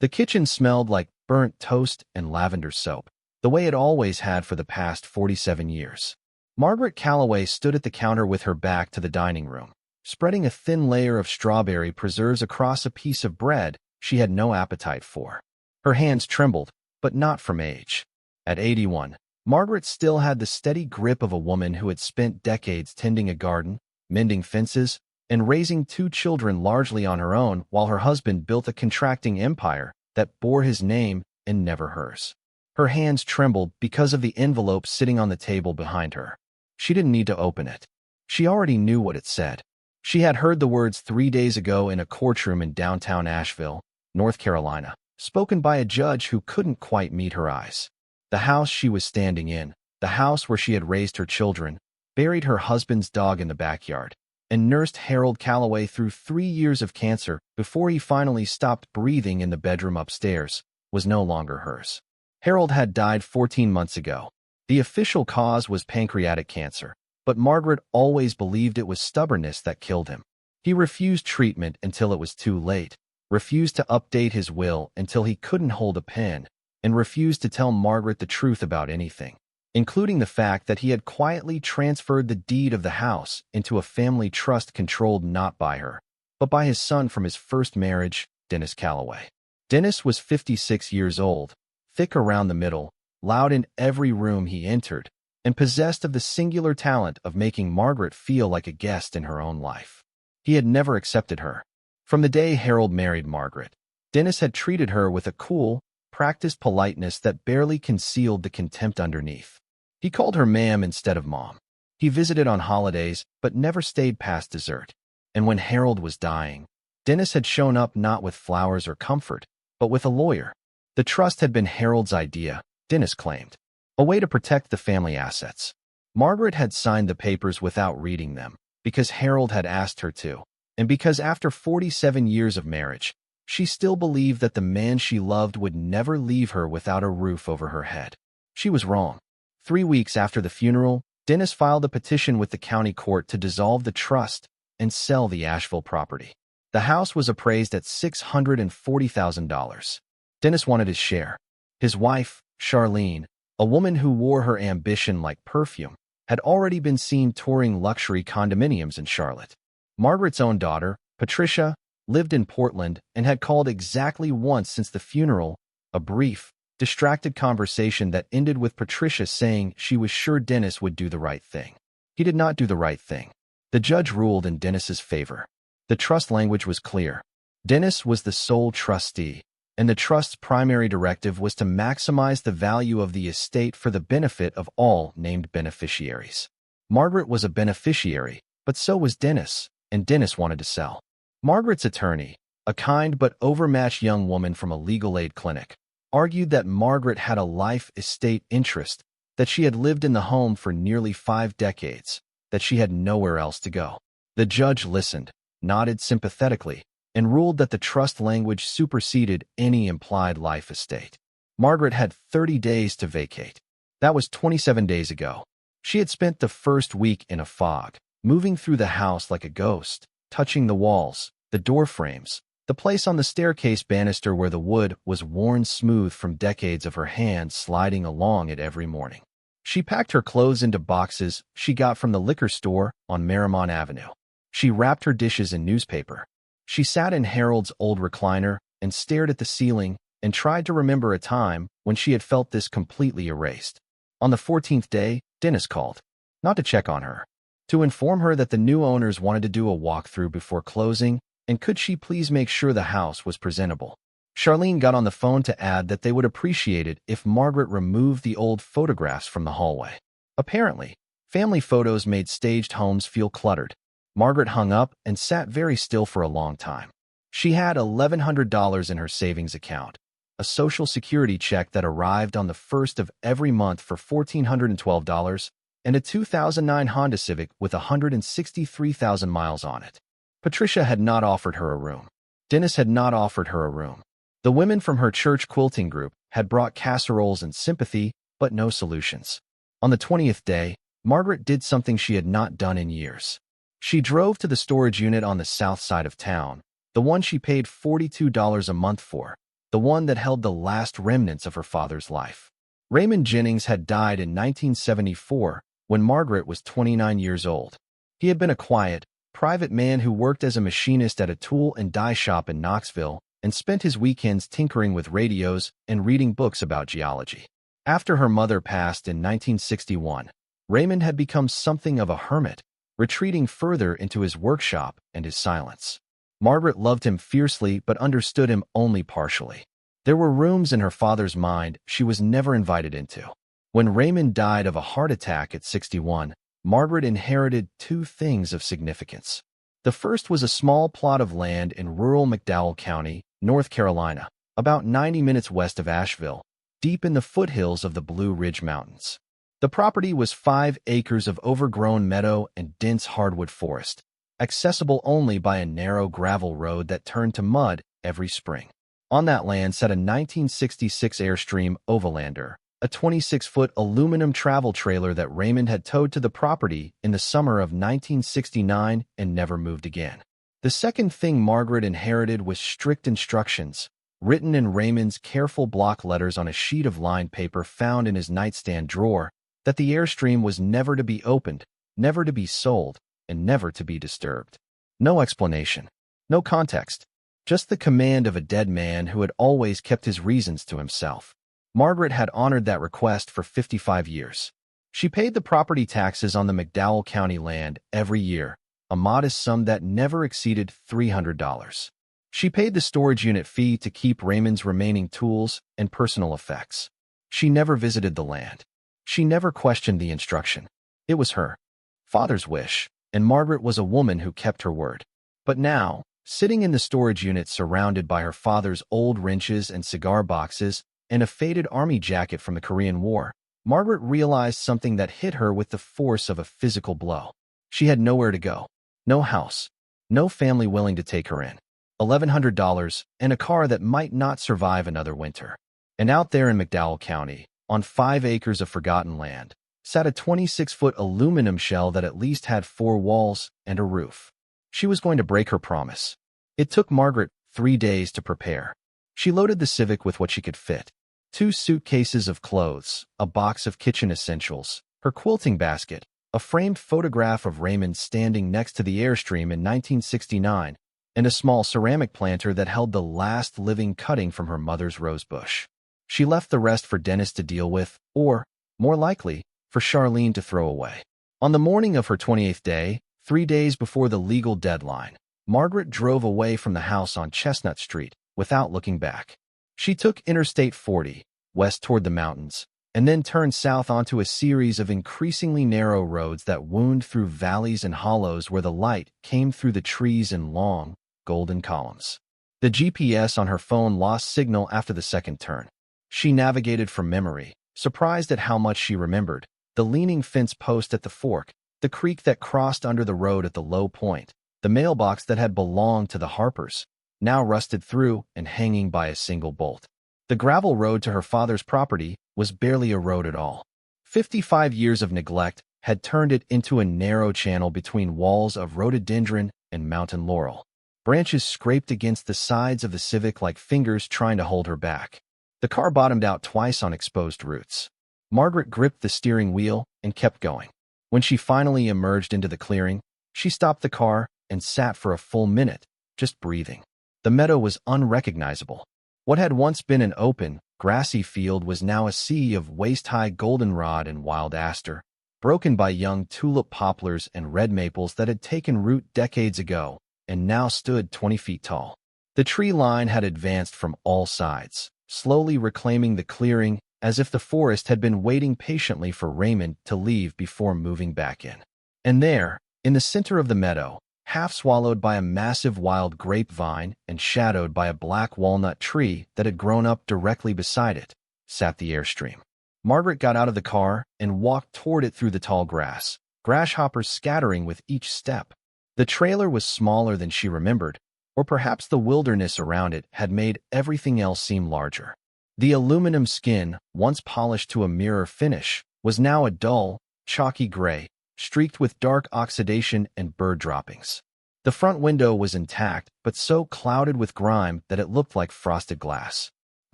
The kitchen smelled like burnt toast and lavender soap, the way it always had for the past 47 years. Margaret Calloway stood at the counter with her back to the dining room, spreading a thin layer of strawberry preserves across a piece of bread she had no appetite for. Her hands trembled, but not from age. At 81, Margaret still had the steady grip of a woman who had spent decades tending a garden, mending fences, and raising 2 children largely on her own while her husband built a contracting empire that bore his name and never hers. Her hands trembled because of the envelope sitting on the table behind her. She didn't need to open it. She already knew what it said. She had heard the words 3 days ago in a courtroom in downtown Asheville, North Carolina, spoken by a judge who couldn't quite meet her eyes. The house she was standing in, the house where she had raised her children, buried her husband's dog in the backyard, and nursed Harold Calloway through 3 years of cancer before he finally stopped breathing in the bedroom upstairs, was no longer hers. Harold had died 14 months ago. The official cause was pancreatic cancer, but Margaret always believed it was stubbornness that killed him. He refused treatment until it was too late, refused to update his will until he couldn't hold a pen, and refused to tell Margaret the truth about anything, including the fact that he had quietly transferred the deed of the house into a family trust controlled not by her, but by his son from his first marriage, Dennis Calloway. Dennis was 56 years old, thick around the middle, loud in every room he entered, and possessed of the singular talent of making Margaret feel like a guest in her own life. He had never accepted her. From the day Harold married Margaret, Dennis had treated her with a cool, practiced politeness that barely concealed the contempt underneath. He called her ma'am instead of mom. He visited on holidays, but never stayed past dessert. And when Harold was dying, Dennis had shown up not with flowers or comfort, but with a lawyer. The trust had been Harold's idea, Dennis claimed, a way to protect the family assets. Margaret had signed the papers without reading them, because Harold had asked her to, and because after 47 years of marriage, she still believed that the man she loved would never leave her without a roof over her head. She was wrong. 3 weeks after the funeral, Dennis filed a petition with the county court to dissolve the trust and sell the Asheville property. The house was appraised at $640,000. Dennis wanted his share. His wife, Charlene, a woman who wore her ambition like perfume, had already been seen touring luxury condominiums in Charlotte. Margaret's own daughter, Patricia, lived in Portland and had called exactly once since the funeral, a brief, distracted conversation that ended with Patricia saying she was sure Dennis would do the right thing. He did not do the right thing. The judge ruled in Dennis's favor. The trust language was clear. Dennis was the sole trustee, and the trust's primary directive was to maximize the value of the estate for the benefit of all named beneficiaries. Margaret was a beneficiary, but so was Dennis, and Dennis wanted to sell. Margaret's attorney, a kind but overmatched young woman from a legal aid clinic, argued that Margaret had a life estate interest, that she had lived in the home for nearly 5 decades, that she had nowhere else to go. The judge listened, nodded sympathetically, and ruled that the trust language superseded any implied life estate. Margaret had 30 days to vacate. That was 27 days ago. She had spent the first week in a fog, moving through the house like a ghost, touching the walls, the door frames, the place on the staircase banister where the wood was worn smooth from decades of her hands sliding along it every morning. She packed her clothes into boxes she got from the liquor store on Marymount Avenue. She wrapped her dishes in newspaper. She sat in Harold's old recliner and stared at the ceiling and tried to remember a time when she had felt this completely erased. On the 14th day, Dennis called, not to check on her, to inform her that the new owners wanted to do a walkthrough before closing, and could she please make sure the house was presentable. Charlene got on the phone to add that they would appreciate it if Margaret removed the old photographs from the hallway. Apparently, family photos made staged homes feel cluttered. Margaret hung up and sat very still for a long time. She had $1,100 in her savings account, a Social Security check that arrived on the first of every month for $1,412, and a 2009 Honda Civic with 163,000 miles on it. Patricia had not offered her a room. Dennis had not offered her a room. The women from her church quilting group had brought casseroles and sympathy, but no solutions. On the 20th day, Margaret did something she had not done in years. She drove to the storage unit on the south side of town, the one she paid $42 a month for, the one that held the last remnants of her father's life. Raymond Jennings had died in 1974 when Margaret was 29 years old. He had been a quiet, private man who worked as a machinist at a tool and die shop in Knoxville and spent his weekends tinkering with radios and reading books about geology. After her mother passed in 1961, Raymond had become something of a hermit, retreating further into his workshop and his silence. Margaret loved him fiercely but understood him only partially. There were rooms in her father's mind she was never invited into. When Raymond died of a heart attack at 61, Margaret inherited two things of significance. The first was a small plot of land in rural McDowell County, North Carolina, about 90 minutes west of Asheville, deep in the foothills of the Blue Ridge Mountains. The property was 5 acres of overgrown meadow and dense hardwood forest, accessible only by a narrow gravel road that turned to mud every spring. On that land sat a 1966 Airstream Overlander, a 26-foot aluminum travel trailer that Raymond had towed to the property in the summer of 1969 and never moved again. The second thing Margaret inherited was strict instructions, written in Raymond's careful block letters on a sheet of lined paper found in his nightstand drawer, that the Airstream was never to be opened, never to be sold, and never to be disturbed. No explanation, no context, just the command of a dead man who had always kept his reasons to himself. Margaret had honored that request for 55 years. She paid the property taxes on the McDowell County land every year, a modest sum that never exceeded $300. She paid the storage unit fee to keep Raymond's remaining tools and personal effects. She never visited the land. She never questioned the instruction. It was her father's wish, and Margaret was a woman who kept her word. But now, sitting in the storage unit surrounded by her father's old wrenches and cigar boxes and a faded army jacket from the Korean War, Margaret realized something that hit her with the force of a physical blow. She had nowhere to go, no house, no family willing to take her in, $1,100, and a car that might not survive another winter. And out there in McDowell County, on 5 acres of forgotten land, sat a 26-foot aluminum shell that at least had 4 walls and a roof. She was going to break her promise. It took Margaret 3 days to prepare. She loaded the Civic with what she could fit: 2 suitcases of clothes, a box of kitchen essentials, her quilting basket, a framed photograph of Raymond standing next to the Airstream in 1969, and a small ceramic planter that held the last living cutting from her mother's rosebush. She left the rest for Dennis to deal with, or, more likely, for Charlene to throw away. On the morning of her 28th day, 3 days before the legal deadline, Margaret drove away from the house on Chestnut Street without looking back. She took Interstate 40, west toward the mountains, and then turned south onto a series of increasingly narrow roads that wound through valleys and hollows where the light came through the trees in long, golden columns. The GPS on her phone lost signal after the second turn. She navigated from memory, surprised at how much she remembered: the leaning fence post at the fork, the creek that crossed under the road at the low point, the mailbox that had belonged to the Harpers, now rusted through and hanging by a single bolt. The gravel road to her father's property was barely a road at all. 55 years of neglect had turned it into a narrow channel between walls of rhododendron and mountain laurel. Branches scraped against the sides of the Civic like fingers trying to hold her back. The car bottomed out twice on exposed roots. Margaret gripped the steering wheel and kept going. When she finally emerged into the clearing, she stopped the car and sat for a full minute, just breathing. The meadow was unrecognizable. What had once been an open, grassy field was now a sea of waist-high goldenrod and wild aster, broken by young tulip poplars and red maples that had taken root decades ago and now stood 20 feet tall. The tree line had advanced from all sides, slowly reclaiming the clearing as if the forest had been waiting patiently for Raymond to leave before moving back in. And there, in the center of the meadow, half swallowed by a massive wild grapevine and shadowed by a black walnut tree that had grown up directly beside it, sat the Airstream. Margaret got out of the car and walked toward it through the tall grass, grasshoppers scattering with each step. The trailer was smaller than she remembered, or perhaps the wilderness around it had made everything else seem larger. The aluminum skin, once polished to a mirror finish, was now a dull, chalky gray, streaked with dark oxidation and bird droppings. The front window was intact, but so clouded with grime that it looked like frosted glass.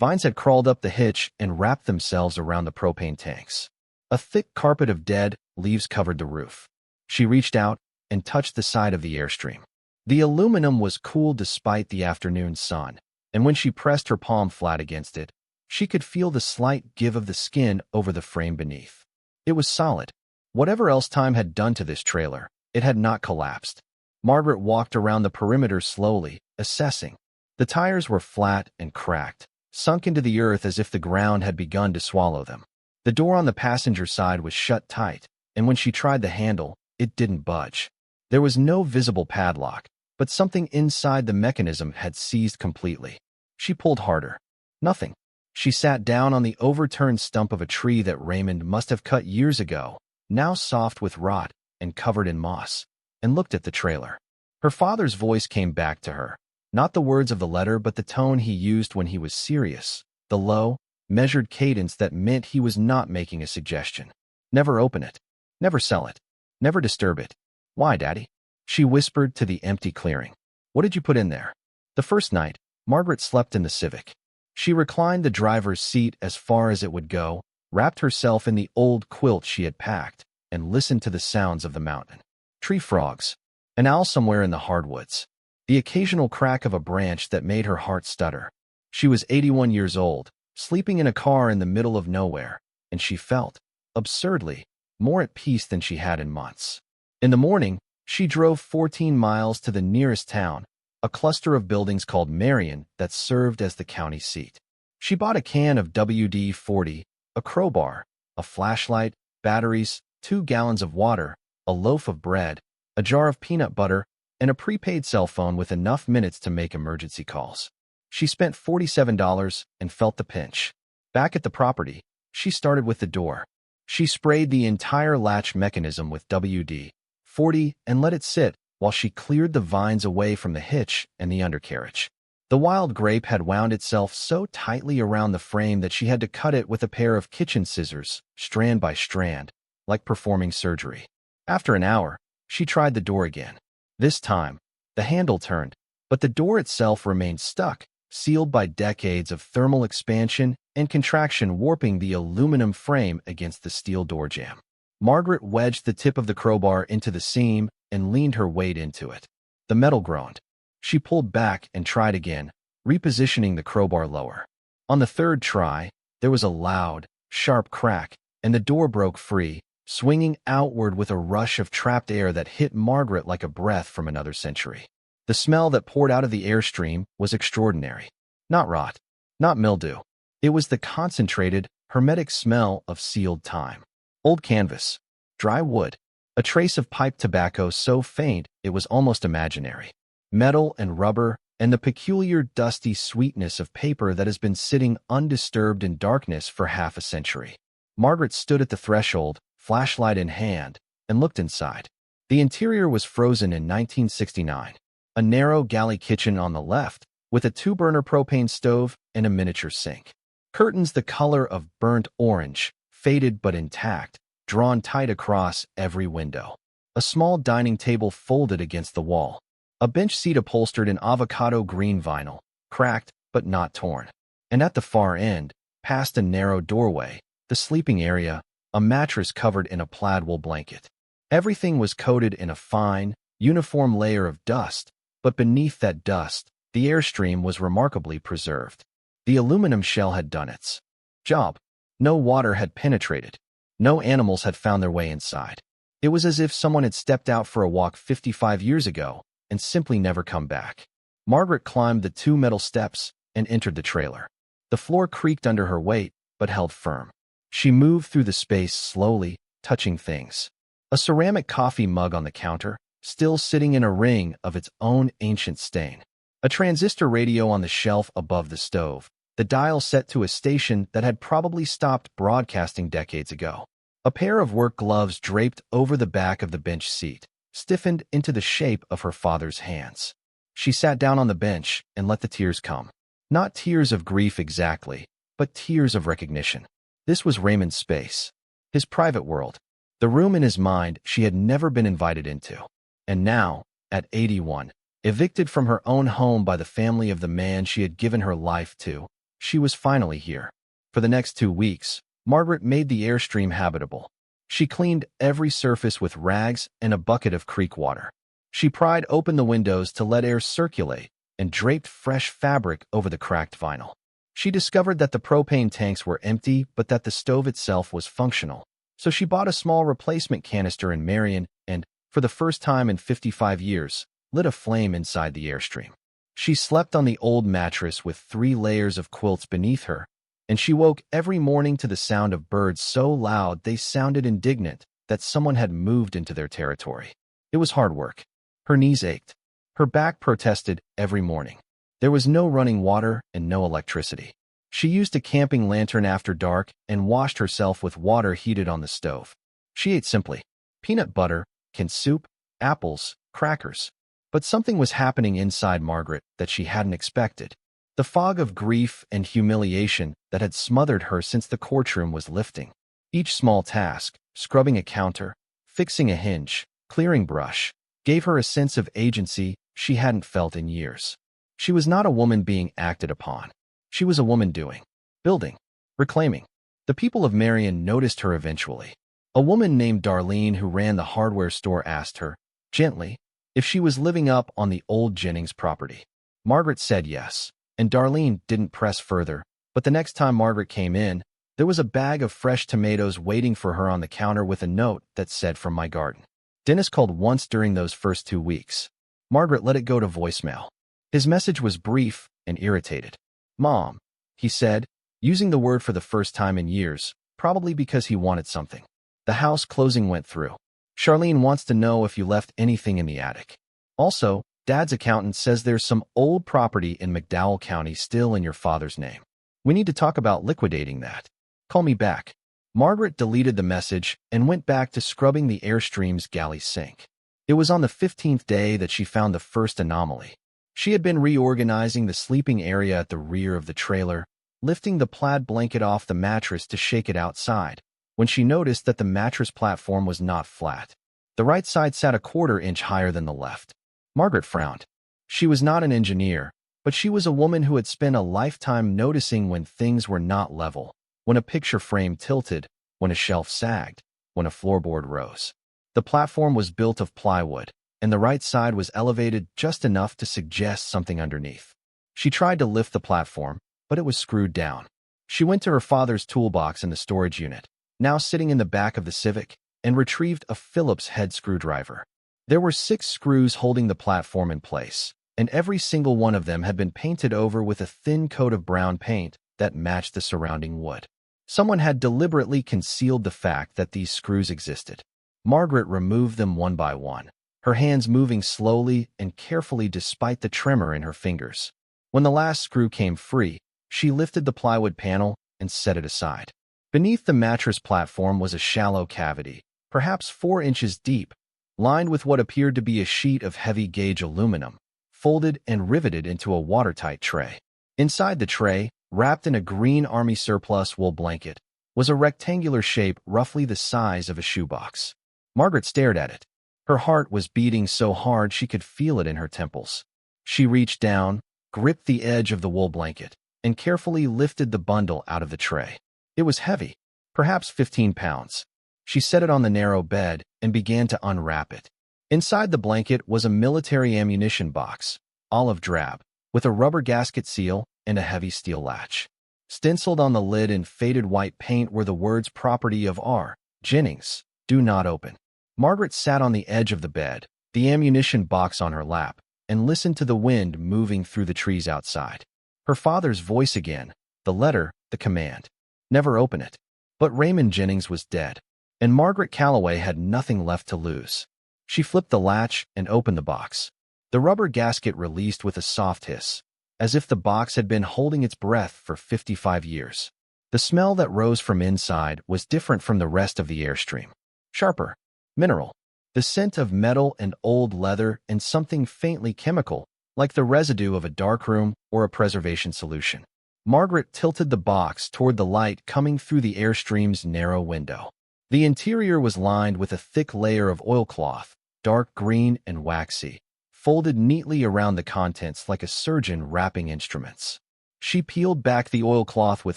Vines had crawled up the hitch and wrapped themselves around the propane tanks. A thick carpet of dead leaves covered the roof. She reached out and touched the side of the Airstream. The aluminum was cool despite the afternoon sun, and when she pressed her palm flat against it, she could feel the slight give of the skin over the frame beneath. It was solid. Whatever else time had done to this trailer, it had not collapsed. Margaret walked around the perimeter slowly, assessing. The tires were flat and cracked, sunk into the earth as if the ground had begun to swallow them. The door on the passenger side was shut tight, and when she tried the handle, it didn't budge. There was no visible padlock, but something inside the mechanism had seized completely. She pulled harder. Nothing. She sat down on the overturned stump of a tree that Raymond must have cut years ago, now soft with rot and covered in moss, and looked at the trailer. Her father's voice came back to her, not the words of the letter but the tone he used when he was serious, the low, measured cadence that meant he was not making a suggestion. Never open it. Never sell it. Never disturb it. Why, Daddy? She whispered to the empty clearing. What did you put in there? The first night, Margaret slept in the Civic. She reclined the driver's seat as far as it would go, wrapped herself in the old quilt she had packed, and listened to the sounds of the mountain. Tree frogs. An owl somewhere in the hardwoods. The occasional crack of a branch that made her heart stutter. She was 81 years old, sleeping in a car in the middle of nowhere, and she felt, absurdly, more at peace than she had in months. In the morning, she drove 14 miles to the nearest town, a cluster of buildings called Marion that served as the county seat. She bought a can of WD-40, a crowbar, a flashlight, batteries, 2 gallons of water, a loaf of bread, a jar of peanut butter, and a prepaid cell phone with enough minutes to make emergency calls. She spent $47 and felt the pinch. Back at the property, she started with the door. She sprayed the entire latch mechanism with WD-40 and let it sit while she cleared the vines away from the hitch and the undercarriage. The wild grape had wound itself so tightly around the frame that she had to cut it with a pair of kitchen scissors, strand by strand, like performing surgery. After an hour, she tried the door again. This time, the handle turned, but the door itself remained stuck, sealed by decades of thermal expansion and contraction warping the aluminum frame against the steel door jamb. Margaret wedged the tip of the crowbar into the seam and leaned her weight into it. The metal groaned. She pulled back and tried again, repositioning the crowbar lower. On the third try, there was a loud, sharp crack, and the door broke free, swinging outward with a rush of trapped air that hit Margaret like a breath from another century. The smell that poured out of the Airstream was extraordinary. Not rot, not mildew. It was the concentrated, hermetic smell of sealed time. Old canvas, dry wood, a trace of pipe tobacco so faint it was almost imaginary. Metal and rubber, and the peculiar dusty sweetness of paper that has been sitting undisturbed in darkness for half a century. Margaret stood at the threshold, flashlight in hand, and looked inside. The interior was frozen in 1969. A narrow galley kitchen on the left, with a 2-burner propane stove and a miniature sink. Curtains the color of burnt orange, faded but intact, drawn tight across every window. A small dining table folded against the wall. A bench seat upholstered in avocado green vinyl, cracked but not torn. And at the far end, past a narrow doorway, the sleeping area, a mattress covered in a plaid wool blanket. Everything was coated in a fine, uniform layer of dust, but beneath that dust, the Airstream was remarkably preserved. The aluminum shell had done its job. No water had penetrated. No animals had found their way inside. It was as if someone had stepped out for a walk 55 years ago and simply never come back. Margaret climbed the 2 metal steps and entered the trailer. The floor creaked under her weight, but held firm. She moved through the space slowly, touching things. A ceramic coffee mug on the counter, still sitting in a ring of its own ancient stain. A transistor radio on the shelf above the stove, the dial set to a station that had probably stopped broadcasting decades ago. A pair of work gloves draped over the back of the bench seat, stiffened into the shape of her father's hands. She sat down on the bench and let the tears come. Not tears of grief exactly, but tears of recognition. This was Raymond's space, his private world, the room in his mind she had never been invited into. And now, at 81, evicted from her own home by the family of the man she had given her life to, She was finally here. For the next 2 weeks, Margaret made the Airstream habitable. She cleaned every surface with rags and a bucket of creek water. She pried open the windows to let air circulate and draped fresh fabric over the cracked vinyl. She discovered that the propane tanks were empty but that the stove itself was functional. So she bought a small replacement canister in Marion and, for the first time in 55 years, lit a flame inside the Airstream. She slept on the old mattress with 3 layers of quilts beneath her, and she woke every morning to the sound of birds so loud they sounded indignant that someone had moved into their territory. It was hard work. Her knees ached. Her back protested every morning. There was no running water and no electricity. She used a camping lantern after dark and washed herself with water heated on the stove. She ate simply: peanut butter, canned soup, apples, crackers. But something was happening inside Margaret that she hadn't expected. The fog of grief and humiliation that had smothered her since the courtroom was lifting. Each small task, scrubbing a counter, fixing a hinge, clearing brush, gave her a sense of agency she hadn't felt in years. She was not a woman being acted upon. She was a woman doing, building, reclaiming. The people of Marion noticed her eventually. A woman named Darlene who ran the hardware store asked her, gently, if she was living up on the old Jennings property. Margaret said yes, and Darlene didn't press further, but the next time Margaret came in, there was a bag of fresh tomatoes waiting for her on the counter with a note that said, "From my garden." Dennis called once during those first 2 weeks. Margaret let it go to voicemail. His message was brief and irritated. "Mom," he said, using the word for the first time in years, probably because he wanted something. The house closing went through. Charlene wants to know if you left anything in the attic. Also, Dad's accountant says there's some old property in McDowell County still in your father's name. We need to talk about liquidating that. Call me back. Margaret deleted the message and went back to scrubbing the Airstream's galley sink. It was on the 15th day that she found the first anomaly. She had been reorganizing the sleeping area at the rear of the trailer, lifting the plaid blanket off the mattress to shake it outside, when she noticed that the mattress platform was not flat. The right side sat a 1/4 inch higher than the left. Margaret frowned. She was not an engineer, but she was a woman who had spent a lifetime noticing when things were not level, when a picture frame tilted, when a shelf sagged, when a floorboard rose. The platform was built of plywood, and the right side was elevated just enough to suggest something underneath. She tried to lift the platform, but it was screwed down. She went to her father's toolbox in the storage unit, now sitting in the back of the Civic, and retrieved a Phillips head screwdriver. There were 6 screws holding the platform in place, and every single one of them had been painted over with a thin coat of brown paint that matched the surrounding wood. Someone had deliberately concealed the fact that these screws existed. Margaret removed them one by one, her hands moving slowly and carefully despite the tremor in her fingers. When the last screw came free, she lifted the plywood panel and set it aside. Beneath the mattress platform was a shallow cavity, perhaps 4 inches deep, lined with what appeared to be a sheet of heavy-gauge aluminum, folded and riveted into a watertight tray. Inside the tray, wrapped in a green army surplus wool blanket, was a rectangular shape roughly the size of a shoebox. Margaret stared at it. Her heart was beating so hard she could feel it in her temples. She reached down, gripped the edge of the wool blanket, and carefully lifted the bundle out of the tray. It was heavy, perhaps 15 pounds. She set it on the narrow bed and began to unwrap it. Inside the blanket was a military ammunition box, olive drab, with a rubber gasket seal and a heavy steel latch. Stenciled on the lid in faded white paint were the words "Property of R. Jennings. Do not open." Margaret sat on the edge of the bed, the ammunition box on her lap, and listened to the wind moving through the trees outside. Her father's voice again, the letter, the command. Never open it. But Raymond Jennings was dead, and Margaret Calloway had nothing left to lose. She flipped the latch and opened the box. The rubber gasket released with a soft hiss, as if the box had been holding its breath for 55 years. The smell that rose from inside was different from the rest of the Airstream. Sharper, mineral, the scent of metal and old leather and something faintly chemical, like the residue of a darkroom or a preservation solution. Margaret tilted the box toward the light coming through the Airstream's narrow window. The interior was lined with a thick layer of oilcloth, dark green and waxy, folded neatly around the contents like a surgeon wrapping instruments. She peeled back the oilcloth with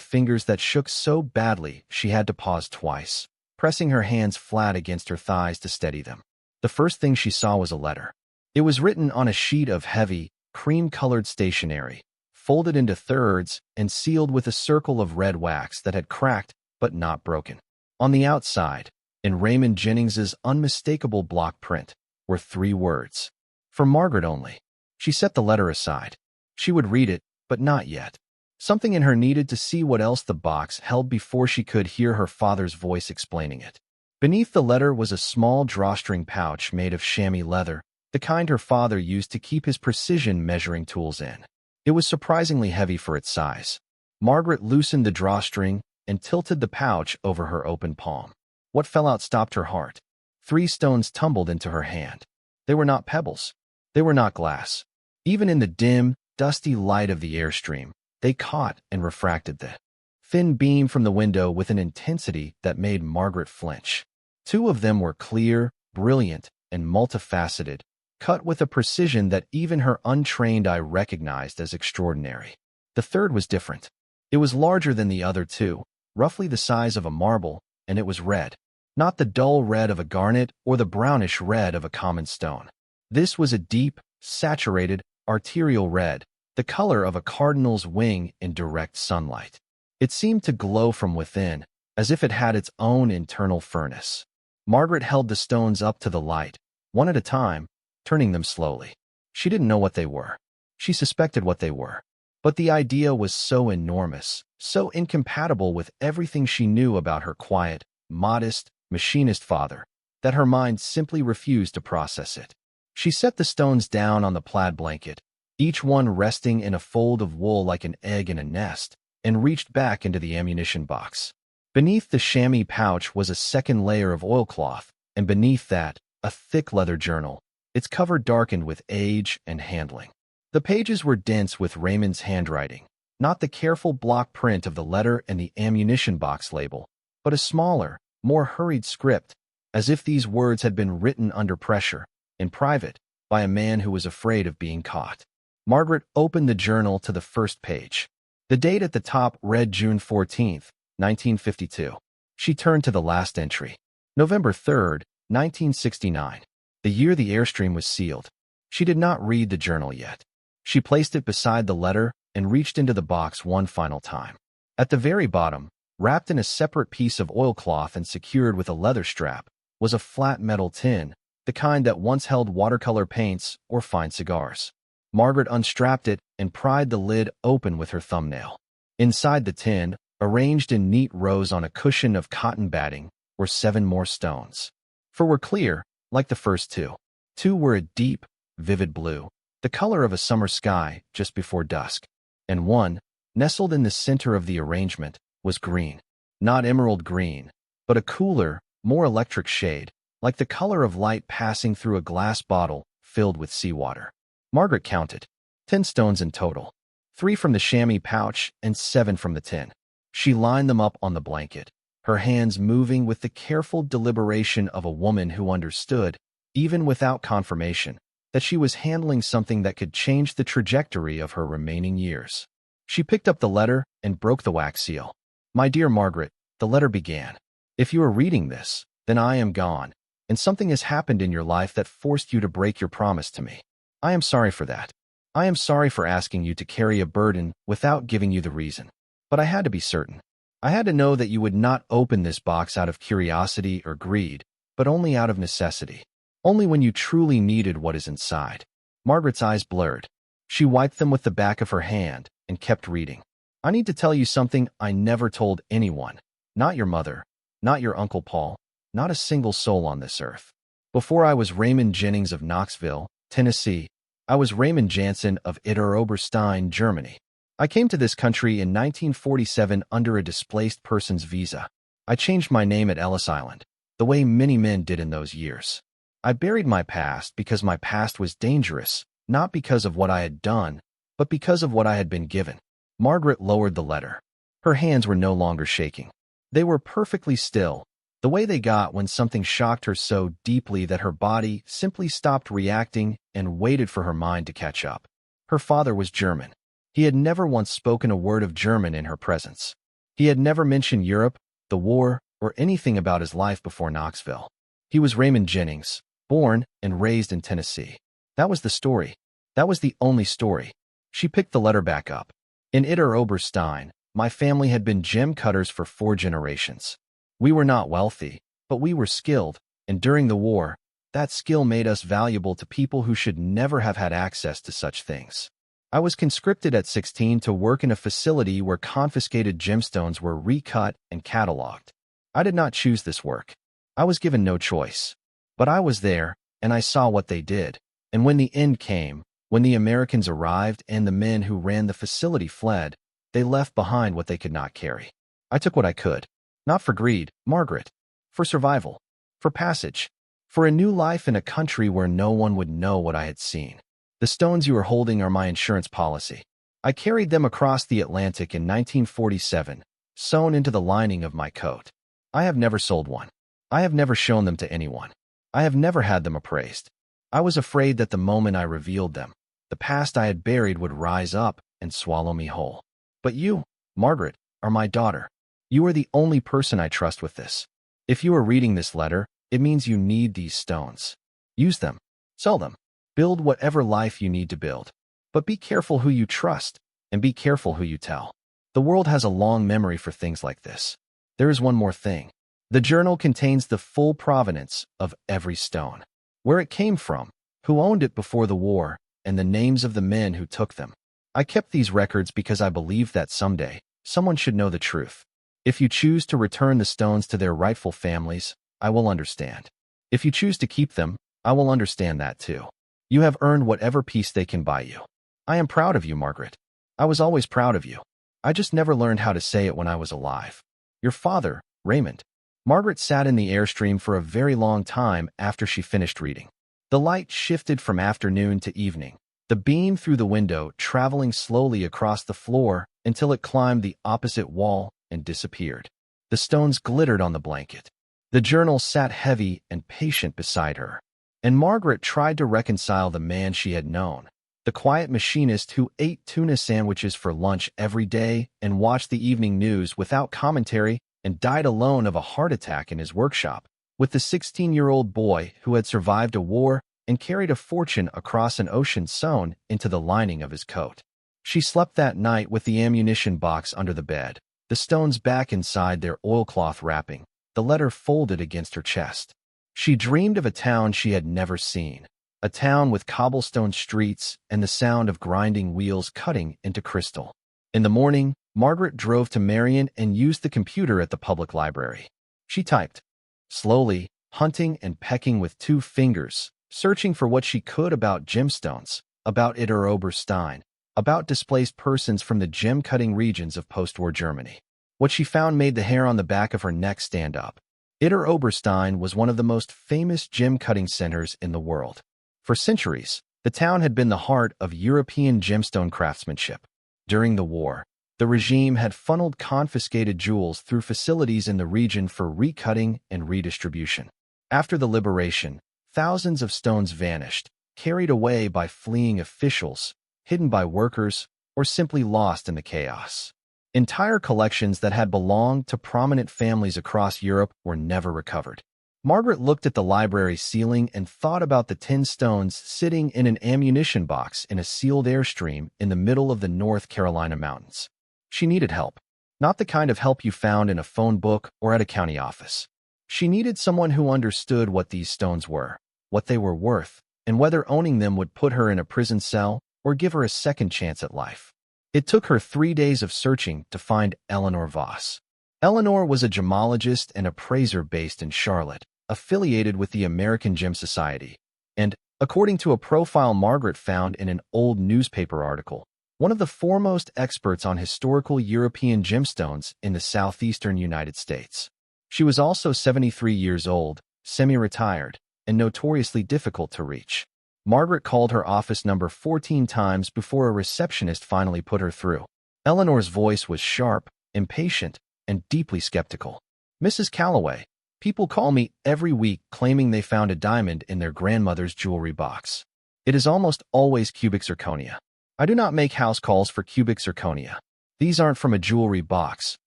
fingers that shook so badly she had to pause twice, pressing her hands flat against her thighs to steady them. The first thing she saw was a letter. It was written on a sheet of heavy, cream-colored stationery, folded into thirds and sealed with a circle of red wax that had cracked but not broken. On the outside, in Raymond Jennings's unmistakable block print, were 3 words. For Margaret only. She set the letter aside. She would read it, but not yet. Something in her needed to see what else the box held before she could hear her father's voice explaining it. Beneath the letter was a small drawstring pouch made of chamois leather, the kind her father used to keep his precision measuring tools in. It was surprisingly heavy for its size. Margaret loosened the drawstring and tilted the pouch over her open palm. What fell out stopped her heart. 3 stones tumbled into her hand. They were not pebbles. They were not glass. Even in the dim, dusty light of the Airstream, they caught and refracted the thin beam from the window with an intensity that made Margaret flinch. 2 of them were clear, brilliant, and multifaceted, cut with a precision that even her untrained eye recognized as extraordinary. The third was different. It was larger than the other 2, roughly the size of a marble, and it was red. Not the dull red of a garnet or the brownish red of a common stone. This was a deep, saturated, arterial red, the color of a cardinal's wing in direct sunlight. It seemed to glow from within, as if it had its own internal furnace. Margaret held the stones up to the light, one at a time, turning them slowly. She didn't know what they were. She suspected what they were. But the idea was so enormous, so incompatible with everything she knew about her quiet, modest, machinist father, that her mind simply refused to process it. She set the stones down on the plaid blanket, each one resting in a fold of wool like an egg in a nest, and reached back into the ammunition box. Beneath the chamois pouch was a second layer of oilcloth, and beneath that, a thick leather journal, its cover darkened with age and handling. The pages were dense with Raymond's handwriting, not the careful block print of the letter and the ammunition box label, but a smaller, more hurried script, as if these words had been written under pressure, in private, by a man who was afraid of being caught. Margaret opened the journal to the first page. The date at the top read June 14th, 1952. She turned to the last entry. November 3rd, 1969. The year the Airstream was sealed. She did not read the journal yet. She placed it beside the letter and reached into the box one final time. At the very bottom, wrapped in a separate piece of oilcloth and secured with a leather strap, was a flat metal tin, the kind that once held watercolor paints or fine cigars. Margaret unstrapped it and pried the lid open with her thumbnail. Inside the tin, arranged in neat rows on a cushion of cotton batting, were 7 more stones. For were clear, like the first 2. 2 were a deep, vivid blue, the color of a summer sky just before dusk, and 1, nestled in the center of the arrangement, was green. Not emerald green, but a cooler, more electric shade, like the color of light passing through a glass bottle filled with seawater. Margaret counted. 10 stones in total. 3 from the chamois pouch and 7 from the tin. She lined them up on the blanket, her hands moving with the careful deliberation of a woman who understood, even without confirmation, that she was handling something that could change the trajectory of her remaining years. She picked up the letter and broke the wax seal. My dear Margaret, the letter began. If you are reading this, then I am gone, and something has happened in your life that forced you to break your promise to me. I am sorry for that. I am sorry for asking you to carry a burden without giving you the reason. But I had to be certain. I had to know that you would not open this box out of curiosity or greed, but only out of necessity. Only when you truly needed what is inside. Margaret's eyes blurred. She wiped them with the back of her hand and kept reading. I need to tell you something I never told anyone. Not your mother, not your Uncle Paul, not a single soul on this earth. Before I was Raymond Jennings of Knoxville, Tennessee, I was Raymond Jansen of Idar-Oberstein, Germany. I came to this country in 1947 under a displaced person's visa. I changed my name at Ellis Island, the way many men did in those years. I buried my past because my past was dangerous, not because of what I had done, but because of what I had been given. Margaret lowered the letter. Her hands were no longer shaking. They were perfectly still, the way they got when something shocked her so deeply that her body simply stopped reacting and waited for her mind to catch up. Her father was German. He had never once spoken a word of German in her presence. He had never mentioned Europe, the war, or anything about his life before Knoxville. He was Raymond Jennings, born and raised in Tennessee. That was the story. That was the only story. She picked the letter back up. In Oberstein, my family had been gem cutters for 4 generations. We were not wealthy, but we were skilled, and during the war, that skill made us valuable to people who should never have had access to such things. I was conscripted at 16 to work in a facility where confiscated gemstones were recut and cataloged. I did not choose this work. I was given no choice. But I was there, and I saw what they did. And when the end came, when the Americans arrived and the men who ran the facility fled, they left behind what they could not carry. I took what I could. Not for greed, Margaret. For survival. For passage. For a new life in a country where no one would know what I had seen. The stones you are holding are my insurance policy. I carried them across the Atlantic in 1947, sewn into the lining of my coat. I have never sold one. I have never shown them to anyone. I have never had them appraised. I was afraid that the moment I revealed them, the past I had buried would rise up and swallow me whole. But you, Margaret, are my daughter. You are the only person I trust with this. If you are reading this letter, it means you need these stones. Use them. Sell them. Build whatever life you need to build. But be careful who you trust, and be careful who you tell. The world has a long memory for things like this. There is one more thing. The journal contains the full provenance of every stone. Where it came from, who owned it before the war, and the names of the men who took them. I kept these records because I believed that someday, someone should know the truth. If you choose to return the stones to their rightful families, I will understand. If you choose to keep them, I will understand that too. You have earned whatever peace they can buy you. I am proud of you, Margaret. I was always proud of you. I just never learned how to say it when I was alive. Your father, Raymond. Margaret sat in the Airstream for a very long time after she finished reading. The light shifted from afternoon to evening, the beam through the window traveling slowly across the floor until it climbed the opposite wall and disappeared. The stones glittered on the blanket. The journal sat heavy and patient beside her. And Margaret tried to reconcile the man she had known, the quiet machinist who ate tuna sandwiches for lunch every day and watched the evening news without commentary and died alone of a heart attack in his workshop, with the 16-year-old boy who had survived a war and carried a fortune across an ocean sewn into the lining of his coat. She slept that night with the ammunition box under the bed, the stones back inside their oilcloth wrapping, the letter folded against her chest. She dreamed of a town she had never seen, a town with cobblestone streets and the sound of grinding wheels cutting into crystal. In the morning, Margaret drove to Marion and used the computer at the public library. She typed, slowly, hunting and pecking with 2 fingers, searching for what she could about gemstones, about Oberstein, about displaced persons from the gem-cutting regions of post-war Germany. What she found made the hair on the back of her neck stand up. Oberstein was one of the most famous gem-cutting centers in the world. For centuries, the town had been the heart of European gemstone craftsmanship. During the war, the regime had funneled confiscated jewels through facilities in the region for recutting and redistribution. After the liberation, thousands of stones vanished, carried away by fleeing officials, hidden by workers, or simply lost in the chaos. Entire collections that had belonged to prominent families across Europe were never recovered. Margaret looked at the library ceiling and thought about the 10 stones sitting in an ammunition box in a sealed Airstream in the middle of the North Carolina mountains. She needed help. Not the kind of help you found in a phone book or at a county office. She needed someone who understood what these stones were, what they were worth, and whether owning them would put her in a prison cell or give her a second chance at life. It took her 3 days of searching to find Eleanor Voss. Eleanor was a gemologist and appraiser based in Charlotte, affiliated with the American Gem Society, and, according to a profile Margaret found in an old newspaper article, one of the foremost experts on historical European gemstones in the southeastern United States. She was also 73 years old, semi-retired, and notoriously difficult to reach. Margaret called her office number 14 times before a receptionist finally put her through. Eleanor's voice was sharp, impatient, and deeply skeptical. Mrs. Calloway, people call me every week claiming they found a diamond in their grandmother's jewelry box. It is almost always cubic zirconia. I do not make house calls for cubic zirconia. These aren't from a jewelry box,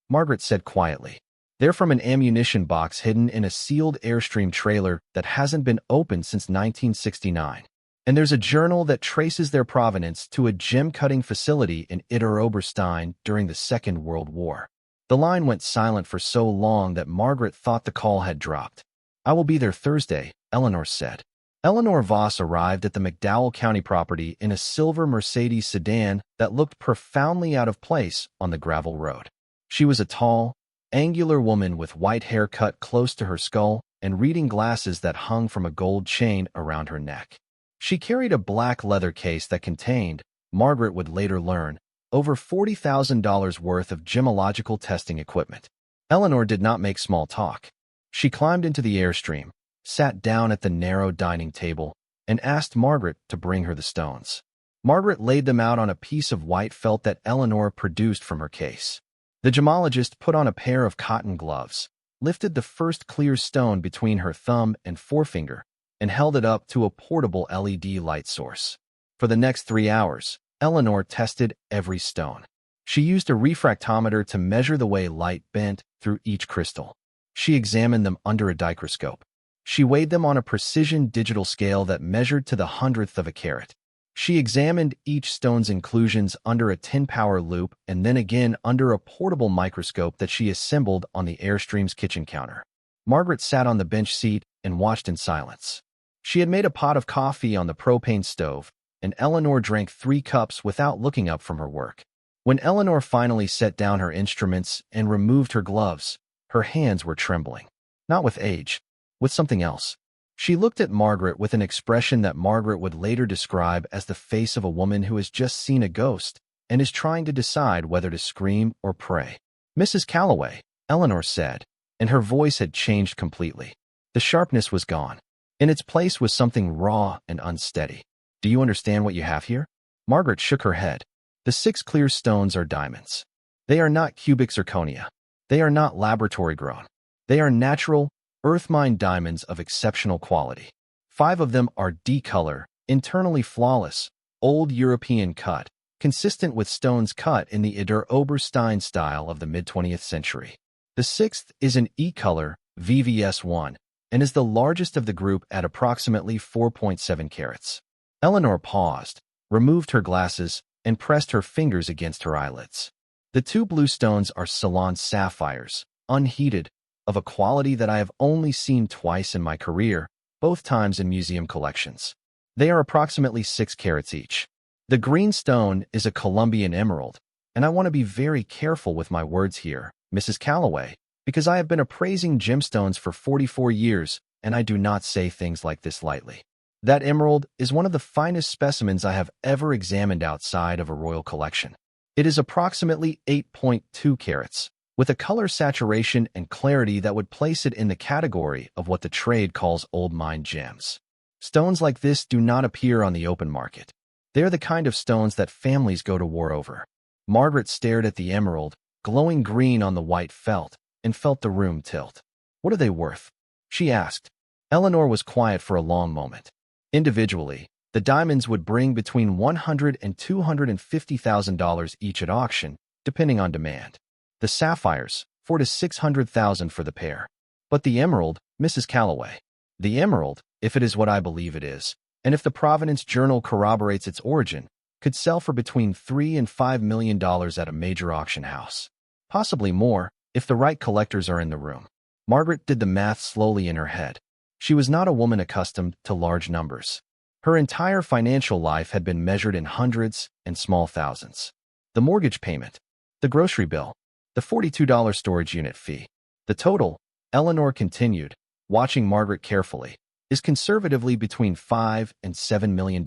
Margaret said quietly. They're from an ammunition box hidden in a sealed Airstream trailer that hasn't been opened since 1969. And there's a journal that traces their provenance to a gem-cutting facility in Idar-Oberstein during the Second World War. The line went silent for so long that Margaret thought the call had dropped. I will be there Thursday, Eleanor said. Eleanor Voss arrived at the McDowell County property in a silver Mercedes sedan that looked profoundly out of place on the gravel road. She was a tall, angular woman with white hair cut close to her skull and reading glasses that hung from a gold chain around her neck. She carried a black leather case that contained, Margaret would later learn, over $40,000 worth of gemological testing equipment. Eleanor did not make small talk. She climbed into the Airstream, sat down at the narrow dining table, and asked Margaret to bring her the stones. Margaret laid them out on a piece of white felt that Eleanor produced from her case. The gemologist put on a pair of cotton gloves, lifted the first clear stone between her thumb and forefinger, and held it up to a portable LED light source. For the next 3 hours, Eleanor tested every stone. She used a refractometer to measure the way light bent through each crystal. She examined them under a dichroscope. She weighed them on a precision digital scale that measured to the hundredth of a carat. She examined each stone's inclusions under a 10-power loop and then again under a portable microscope that she assembled on the Airstream's kitchen counter. Margaret sat on the bench seat and watched in silence. She had made a pot of coffee on the propane stove, and Eleanor drank 3 cups without looking up from her work. When Eleanor finally set down her instruments and removed her gloves, her hands were trembling. Not with age, with something else. She looked at Margaret with an expression that Margaret would later describe as the face of a woman who has just seen a ghost and is trying to decide whether to scream or pray. "Mrs. Calloway," Eleanor said, and her voice had changed completely. The sharpness was gone. In its place was something raw and unsteady. "Do you understand what you have here?" Margaret shook her head. "The 6 clear stones are diamonds. They are not cubic zirconia. They are not laboratory-grown. They are natural, earth-mined diamonds of exceptional quality. 5 of them are D-color, internally flawless, old European cut, consistent with stones cut in the Idar-Oberstein style of the mid-20th century. The 6th is an E-color, VVS1, and is the largest of the group at approximately 4.7 carats. Eleanor paused, removed her glasses, and pressed her fingers against her eyelids. The 2 blue stones are Ceylon sapphires, unheated, of a quality that I have only seen twice in my career, both times in museum collections. They are approximately 6 carats each. The green stone is a Colombian emerald, and I want to be very careful with my words here, Mrs. Calloway, because I have been appraising gemstones for 44 years, and I do not say things like this lightly. That emerald is one of the finest specimens I have ever examined outside of a royal collection. It is approximately 8.2 carats, with a color saturation and clarity that would place it in the category of what the trade calls old mine gems. Stones like this do not appear on the open market. They're the kind of stones that families go to war over. Margaret stared at the emerald, glowing green on the white felt, and felt the room tilt. "What are they worth?" she asked. Eleanor was quiet for a long moment. Individually, the diamonds would bring between $100,000 and $250,000 each at auction, depending on demand. The sapphires, $400,000 to $600,000 for the pair. But the emerald, Mrs. Calloway. The emerald, if it is what I believe it is, and if the Provenance Journal corroborates its origin, could sell for between $3 and $5 million at a major auction house. Possibly more, if the right collectors are in the room. Margaret did the math slowly in her head. She was not a woman accustomed to large numbers. Her entire financial life had been measured in hundreds and small thousands. The mortgage payment, the grocery bill, the $42 storage unit fee. The total, Eleanor continued, watching Margaret carefully, is conservatively between $5 and $7 million.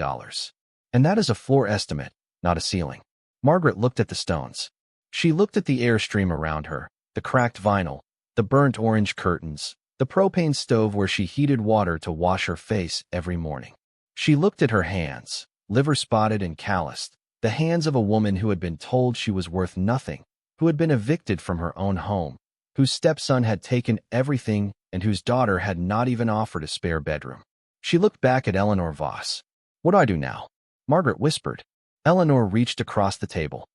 And that is a floor estimate, not a ceiling. Margaret looked at the stones. She looked at the Airstream around her, the cracked vinyl, the burnt orange curtains, the propane stove where she heated water to wash her face every morning. She looked at her hands, liver-spotted and calloused, the hands of a woman who had been told she was worth nothing, who had been evicted from her own home, whose stepson had taken everything and whose daughter had not even offered a spare bedroom. She looked back at Eleanor Voss. "What do I do now?" Margaret whispered. Eleanor reached across the table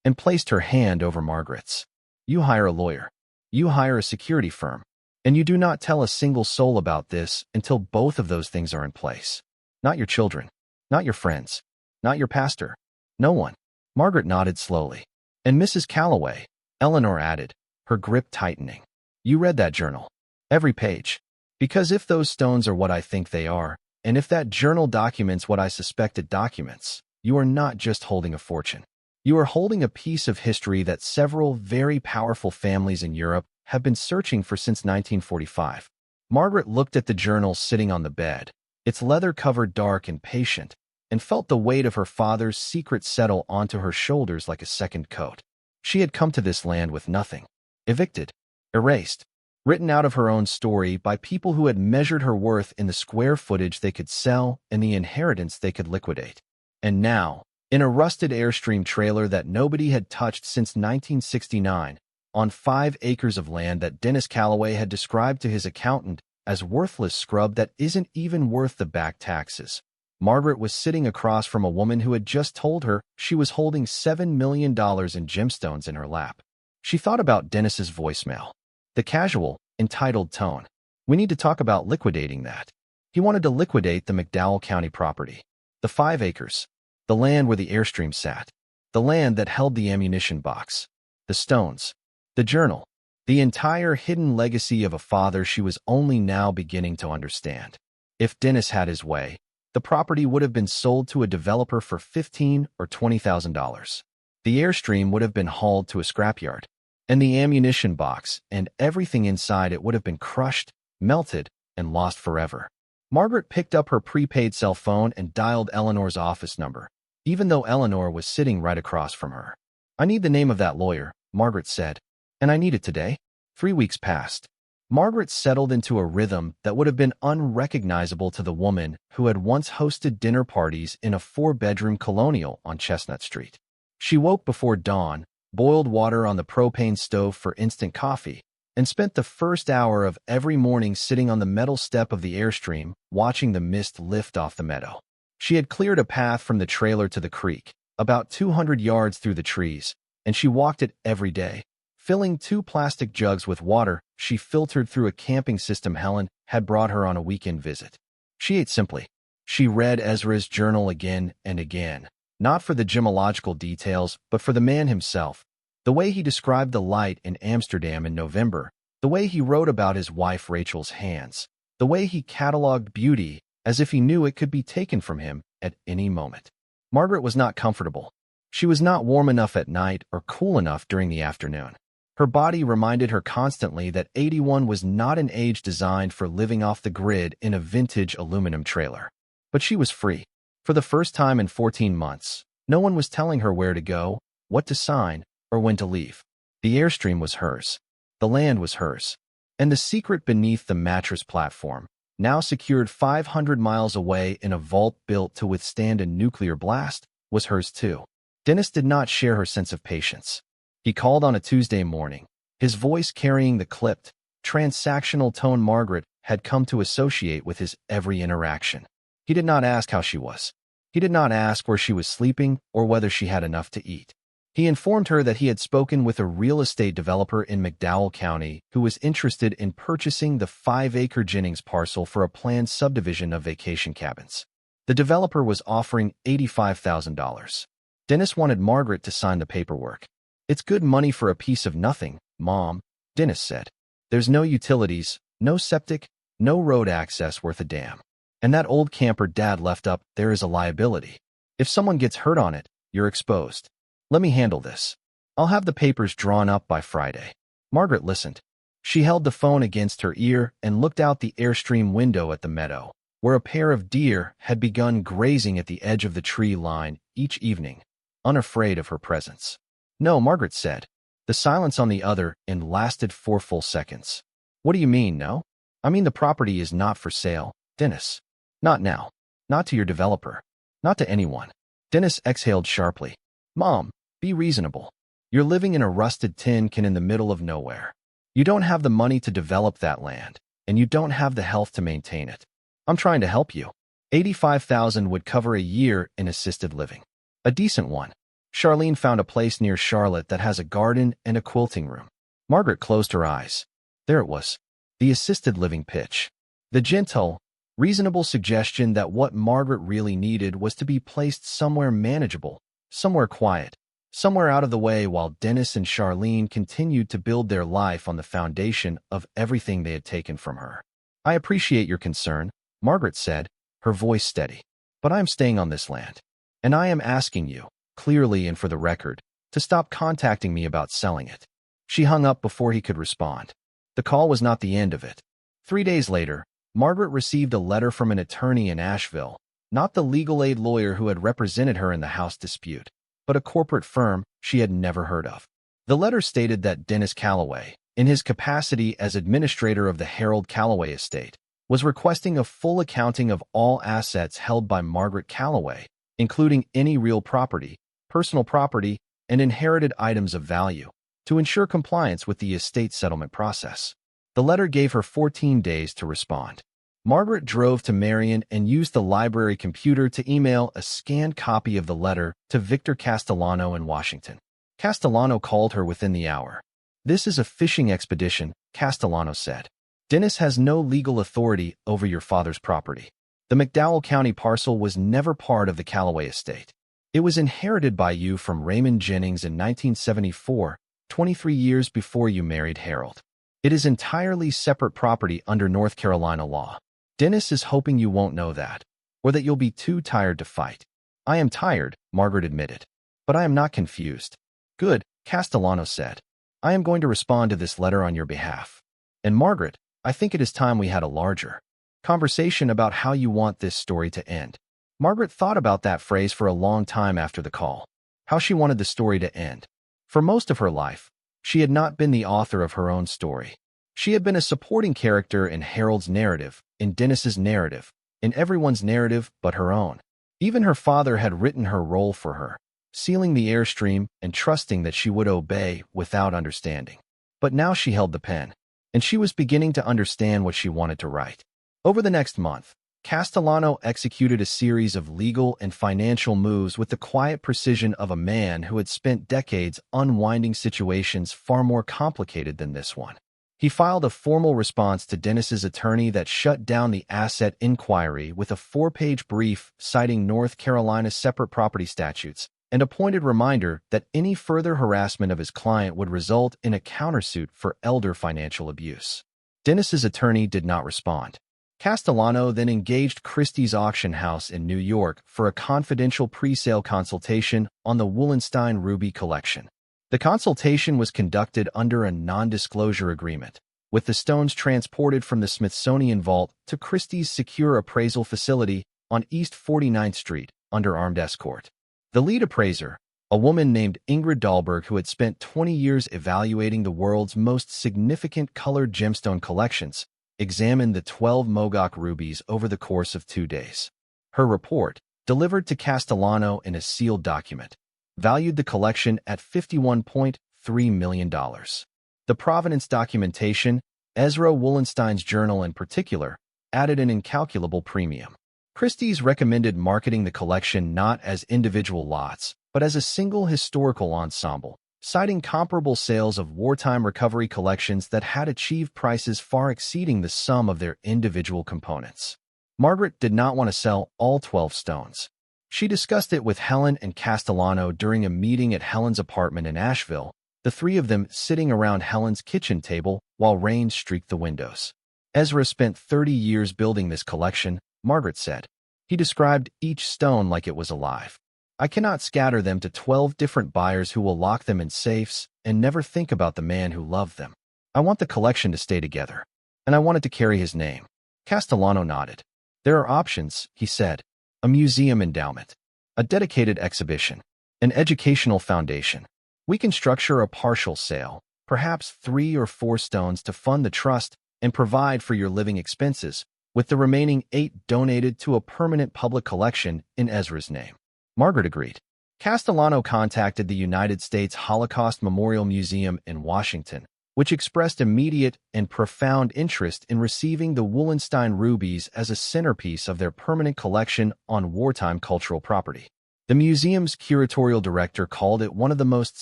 and placed her hand over Margaret's. You hire a lawyer. You hire a security firm. And you do not tell a single soul about this until both of those things are in place. Not your children. Not your friends. Not your pastor. No one. Margaret nodded slowly. And Mrs. Calloway, Eleanor added, her grip tightening. You read that journal. Every page. Because if those stones are what I think they are, and if that journal documents what I suspect it documents, you are not just holding a fortune. You are holding a piece of history that several very powerful families in Europe have been searching for since 1945. Margaret looked at the journal sitting on the bed, its leather cover dark and patient, and felt the weight of her father's secret settle onto her shoulders like a second coat. She had come to this land with nothing. Evicted. Erased. Written out of her own story by people who had measured her worth in the square footage they could sell and the inheritance they could liquidate. And now, in a rusted Airstream trailer that nobody had touched since 1969, on 5 acres of land that Dennis Calloway had described to his accountant as worthless scrub that isn't even worth the back taxes, Margaret was sitting across from a woman who had just told her she was holding $7 million in gemstones in her lap. She thought about Dennis's voicemail. The casual, entitled tone. We need to talk about liquidating that. He wanted to liquidate the McDowell County property. The 5 acres. The land where the Airstream sat. The land that held the ammunition box. The stones. The journal. The entire hidden legacy of a father she was only now beginning to understand. If Dennis had his way, the property would have been sold to a developer for $15,000 or $20,000. The Airstream would have been hauled to a scrapyard. And the ammunition box and everything inside it would have been crushed, melted, and lost forever. Margaret picked up her prepaid cell phone and dialed Eleanor's office number, even though Eleanor was sitting right across from her. I need the name of that lawyer, Margaret said, and I need it today. 3 weeks passed. Margaret settled into a rhythm that would have been unrecognizable to the woman who had once hosted dinner parties in a 4-bedroom colonial on Chestnut Street. She woke before dawn, boiled water on the propane stove for instant coffee, and spent the first hour of every morning sitting on the metal step of the Airstream, watching the mist lift off the meadow. She had cleared a path from the trailer to the creek, about 200 yards through the trees, and she walked it every day. Filling 2 plastic jugs with water she filtered through a camping system Helen had brought her on a weekend visit. She ate simply. She read Ezra's journal again and again, not for the gemological details, but for the man himself. The way he described the light in Amsterdam in November, the way he wrote about his wife Rachel's hands, the way he cataloged beauty as if he knew it could be taken from him at any moment. Margaret was not comfortable. She was not warm enough at night or cool enough during the afternoon. Her body reminded her constantly that 81 was not an age designed for living off the grid in a vintage aluminum trailer. But she was free. For the first time in 14 months, no one was telling her where to go, what to sign, or when to leave. The Airstream was hers. The land was hers. And the secret beneath the mattress platform, now secured 500 miles away in a vault built to withstand a nuclear blast, was hers too. Dennis did not share her sense of patience. He called on a Tuesday morning, his voice carrying the clipped, transactional tone Margaret had come to associate with his every interaction. He did not ask how she was. He did not ask where she was sleeping or whether she had enough to eat. He informed her that he had spoken with a real estate developer in McDowell County who was interested in purchasing the 5-acre Jennings parcel for a planned subdivision of vacation cabins. The developer was offering $85,000. Dennis wanted Margaret to sign the paperwork. It's good money for a piece of nothing, Mom, Dennis said. There's no utilities, no septic, no road access worth a damn. And that old camper Dad left up there is a liability. If someone gets hurt on it, you're exposed. Let me handle this. I'll have the papers drawn up by Friday. Margaret listened. She held the phone against her ear and looked out the Airstream window at the meadow, where a pair of deer had begun grazing at the edge of the tree line each evening, unafraid of her presence. No, Margaret said. The silence on the other end lasted 4 full seconds. What do you mean, no? I mean the property is not for sale, Dennis. Not now. Not to your developer. Not to anyone. Dennis exhaled sharply. Mom, be reasonable. You're living in a rusted tin can in the middle of nowhere. You don't have the money to develop that land, and you don't have the health to maintain it. I'm trying to help you. $85,000 would cover a year in assisted living. A decent one. Charlene found a place near Charlotte that has a garden and a quilting room. Margaret closed her eyes. There it was. The assisted living pitch. The gentle, reasonable suggestion that what Margaret really needed was to be placed somewhere manageable, somewhere quiet, somewhere out of the way while Dennis and Charlene continued to build their life on the foundation of everything they had taken from her. I appreciate your concern, Margaret said, her voice steady. But I am staying on this land. And I am asking you, clearly and for the record, to stop contacting me about selling it. She hung up before he could respond. The call was not the end of it. 3 days later, Margaret received a letter from an attorney in Asheville, not the legal aid lawyer who had represented her in the house dispute, but a corporate firm she had never heard of. The letter stated that Dennis Calloway, in his capacity as administrator of the Harold Calloway estate, was requesting a full accounting of all assets held by Margaret Calloway, including any real property, personal property, and inherited items of value, to ensure compliance with the estate settlement process. The letter gave her 14 days to respond. Margaret drove to Marion and used the library computer to email a scanned copy of the letter to Victor Castellano in Washington. Castellano called her within the hour. "This is a fishing expedition," Castellano said. "Dennis has no legal authority over your father's property. The McDowell County parcel was never part of the Calloway estate. It was inherited by you from Raymond Jennings in 1974, 23 years before you married Harold. It is entirely separate property under North Carolina law. Dennis is hoping you won't know that, or that you'll be too tired to fight." "I am tired," Margaret admitted. "But I am not confused." "Good," Castellano said. "I am going to respond to this letter on your behalf. And Margaret, I think it is time we had a larger conversation about how you want this story to end." Margaret thought about that phrase for a long time after the call. How she wanted the story to end. For most of her life, she had not been the author of her own story. She had been a supporting character in Harold's narrative, in Dennis's narrative, in everyone's narrative but her own. Even her father had written her role for her, sealing the Airstream and trusting that she would obey without understanding. But now she held the pen, and she was beginning to understand what she wanted to write. Over the next month, Castellano executed a series of legal and financial moves with the quiet precision of a man who had spent decades unwinding situations far more complicated than this one. He filed a formal response to Dennis's attorney that shut down the asset inquiry with a 4-page brief citing North Carolina's separate property statutes and a pointed reminder that any further harassment of his client would result in a countersuit for elder financial abuse. Dennis's attorney did not respond. Castellano then engaged Christie's auction house in New York for a confidential pre-sale consultation on the Wallenstein Ruby collection. The consultation was conducted under a non-disclosure agreement, with the stones transported from the Smithsonian Vault to Christie's secure appraisal facility on East 49th Street under armed escort. The lead appraiser, a woman named Ingrid Dahlberg who had spent 20 years evaluating the world's most significant colored gemstone collections, examined the 12 Mogok rubies over the course of 2 days. Her report, delivered to Castellano in a sealed document, valued the collection at $51.3 million. The provenance documentation, Ezra Wallenstein's journal in particular, added an incalculable premium. Christie's recommended marketing the collection not as individual lots, but as a single historical ensemble, citing comparable sales of wartime recovery collections that had achieved prices far exceeding the sum of their individual components. Margaret did not want to sell all 12 stones. She discussed it with Helen and Castellano during a meeting at Helen's apartment in Asheville, the three of them sitting around Helen's kitchen table while rain streaked the windows. "Ezra spent 30 years building this collection," Margaret said. "He described each stone like it was alive. I cannot scatter them to 12 different buyers who will lock them in safes and never think about the man who loved them. I want the collection to stay together, and I want it to carry his name." Castellano nodded. "There are options," he said. "A museum endowment, a dedicated exhibition, an educational foundation. We can structure a partial sale, perhaps 3 or 4 stones to fund the trust and provide for your living expenses, with the remaining 8 donated to a permanent public collection in Ezra's name." Margaret agreed. Castellano contacted the United States Holocaust Memorial Museum in Washington, which expressed immediate and profound interest in receiving the Wallenstein rubies as a centerpiece of their permanent collection on wartime cultural property. The museum's curatorial director called it one of the most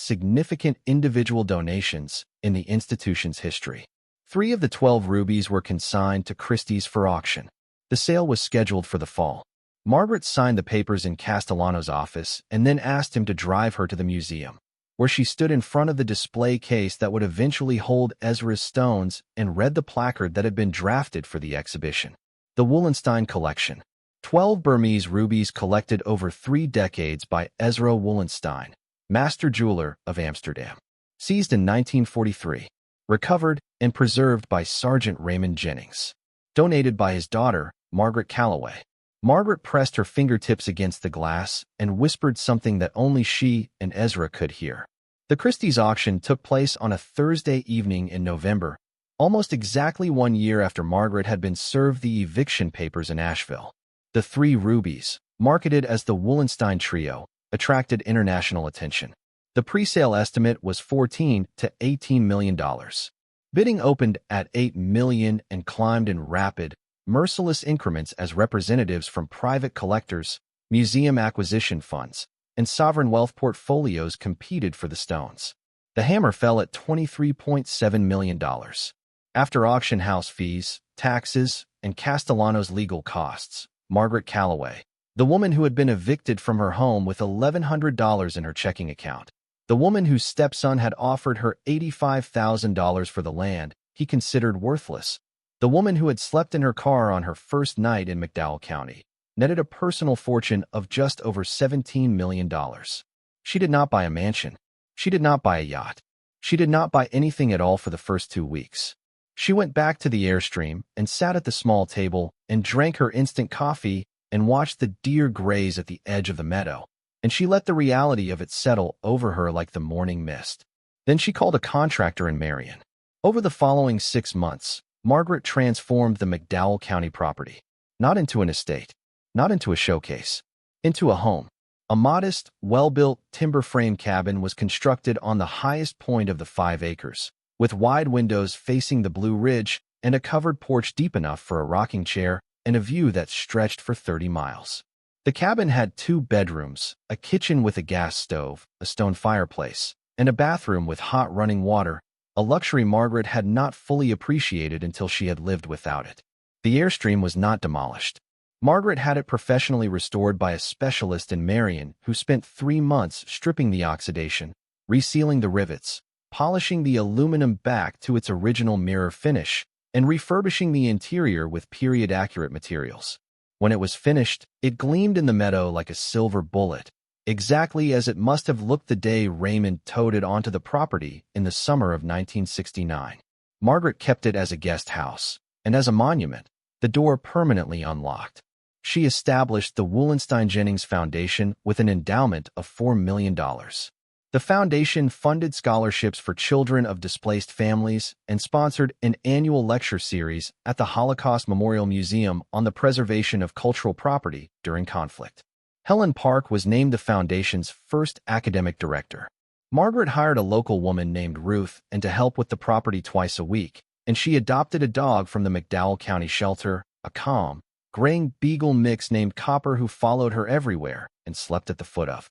significant individual donations in the institution's history. 3 of the 12 rubies were consigned to Christie's for auction. The sale was scheduled for the fall. Margaret signed the papers in Castellano's office and then asked him to drive her to the museum, where she stood in front of the display case that would eventually hold Ezra's stones and read the placard that had been drafted for the exhibition. The Wallenstein Collection. 12 Burmese rubies collected over 3 decades by Ezra Wallenstein, master jeweler of Amsterdam. Seized in 1943. Recovered and preserved by Sergeant Raymond Jennings. Donated by his daughter, Margaret Calloway. Margaret pressed her fingertips against the glass and whispered something that only she and Ezra could hear. The Christie's auction took place on a Thursday evening in November, almost exactly 1 year after Margaret had been served the eviction papers in Asheville. The 3 rubies, marketed as the Wallenstein Trio, attracted international attention. The pre-sale estimate was $14 to $18 million. Bidding opened at $8 million and climbed in rapid, merciless increments as representatives from private collectors, museum acquisition funds, and sovereign wealth portfolios competed for the stones. The hammer fell at $23.7 million. After auction house fees, taxes, and Castellano's legal costs, Margaret Calloway, the woman who had been evicted from her home with $1,100 in her checking account, the woman whose stepson had offered her $85,000 for the land he considered worthless, the woman who had slept in her car on her first night in McDowell County, netted a personal fortune of just over $17 million. She did not buy a mansion. She did not buy a yacht. She did not buy anything at all for the first 2 weeks. She went back to the Airstream and sat at the small table and drank her instant coffee and watched the deer graze at the edge of the meadow, and she let the reality of it settle over her like the morning mist. Then she called a contractor in Marion. Over the following 6 months, Margaret transformed the McDowell County property, not into an estate, not into a showcase, into a home. A modest, well-built timber frame cabin was constructed on the highest point of the 5 acres, with wide windows facing the Blue Ridge and a covered porch deep enough for a rocking chair and a view that stretched for 30 miles. The cabin had 2 bedrooms, a kitchen with a gas stove, a stone fireplace, and a bathroom with hot running water, a luxury Margaret had not fully appreciated until she had lived without it. The Airstream was not demolished. Margaret had it professionally restored by a specialist in Marion who spent 3 months stripping the oxidation, resealing the rivets, polishing the aluminum back to its original mirror finish, and refurbishing the interior with period-accurate materials. When it was finished, it gleamed in the meadow like a silver bullet, exactly as it must have looked the day Raymond towed it onto the property in the summer of 1969. Margaret kept it as a guest house, and as a monument, the door permanently unlocked. She established the Wallenstein Jennings Foundation with an endowment of $4 million. The foundation funded scholarships for children of displaced families and sponsored an annual lecture series at the Holocaust Memorial Museum on the preservation of cultural property during conflict. Helen Park was named the foundation's first academic director. Margaret hired a local woman named Ruth and to help with the property twice a week, and she adopted a dog from the McDowell County shelter, a calm, graying beagle mix named Copper who followed her everywhere and slept at the foot of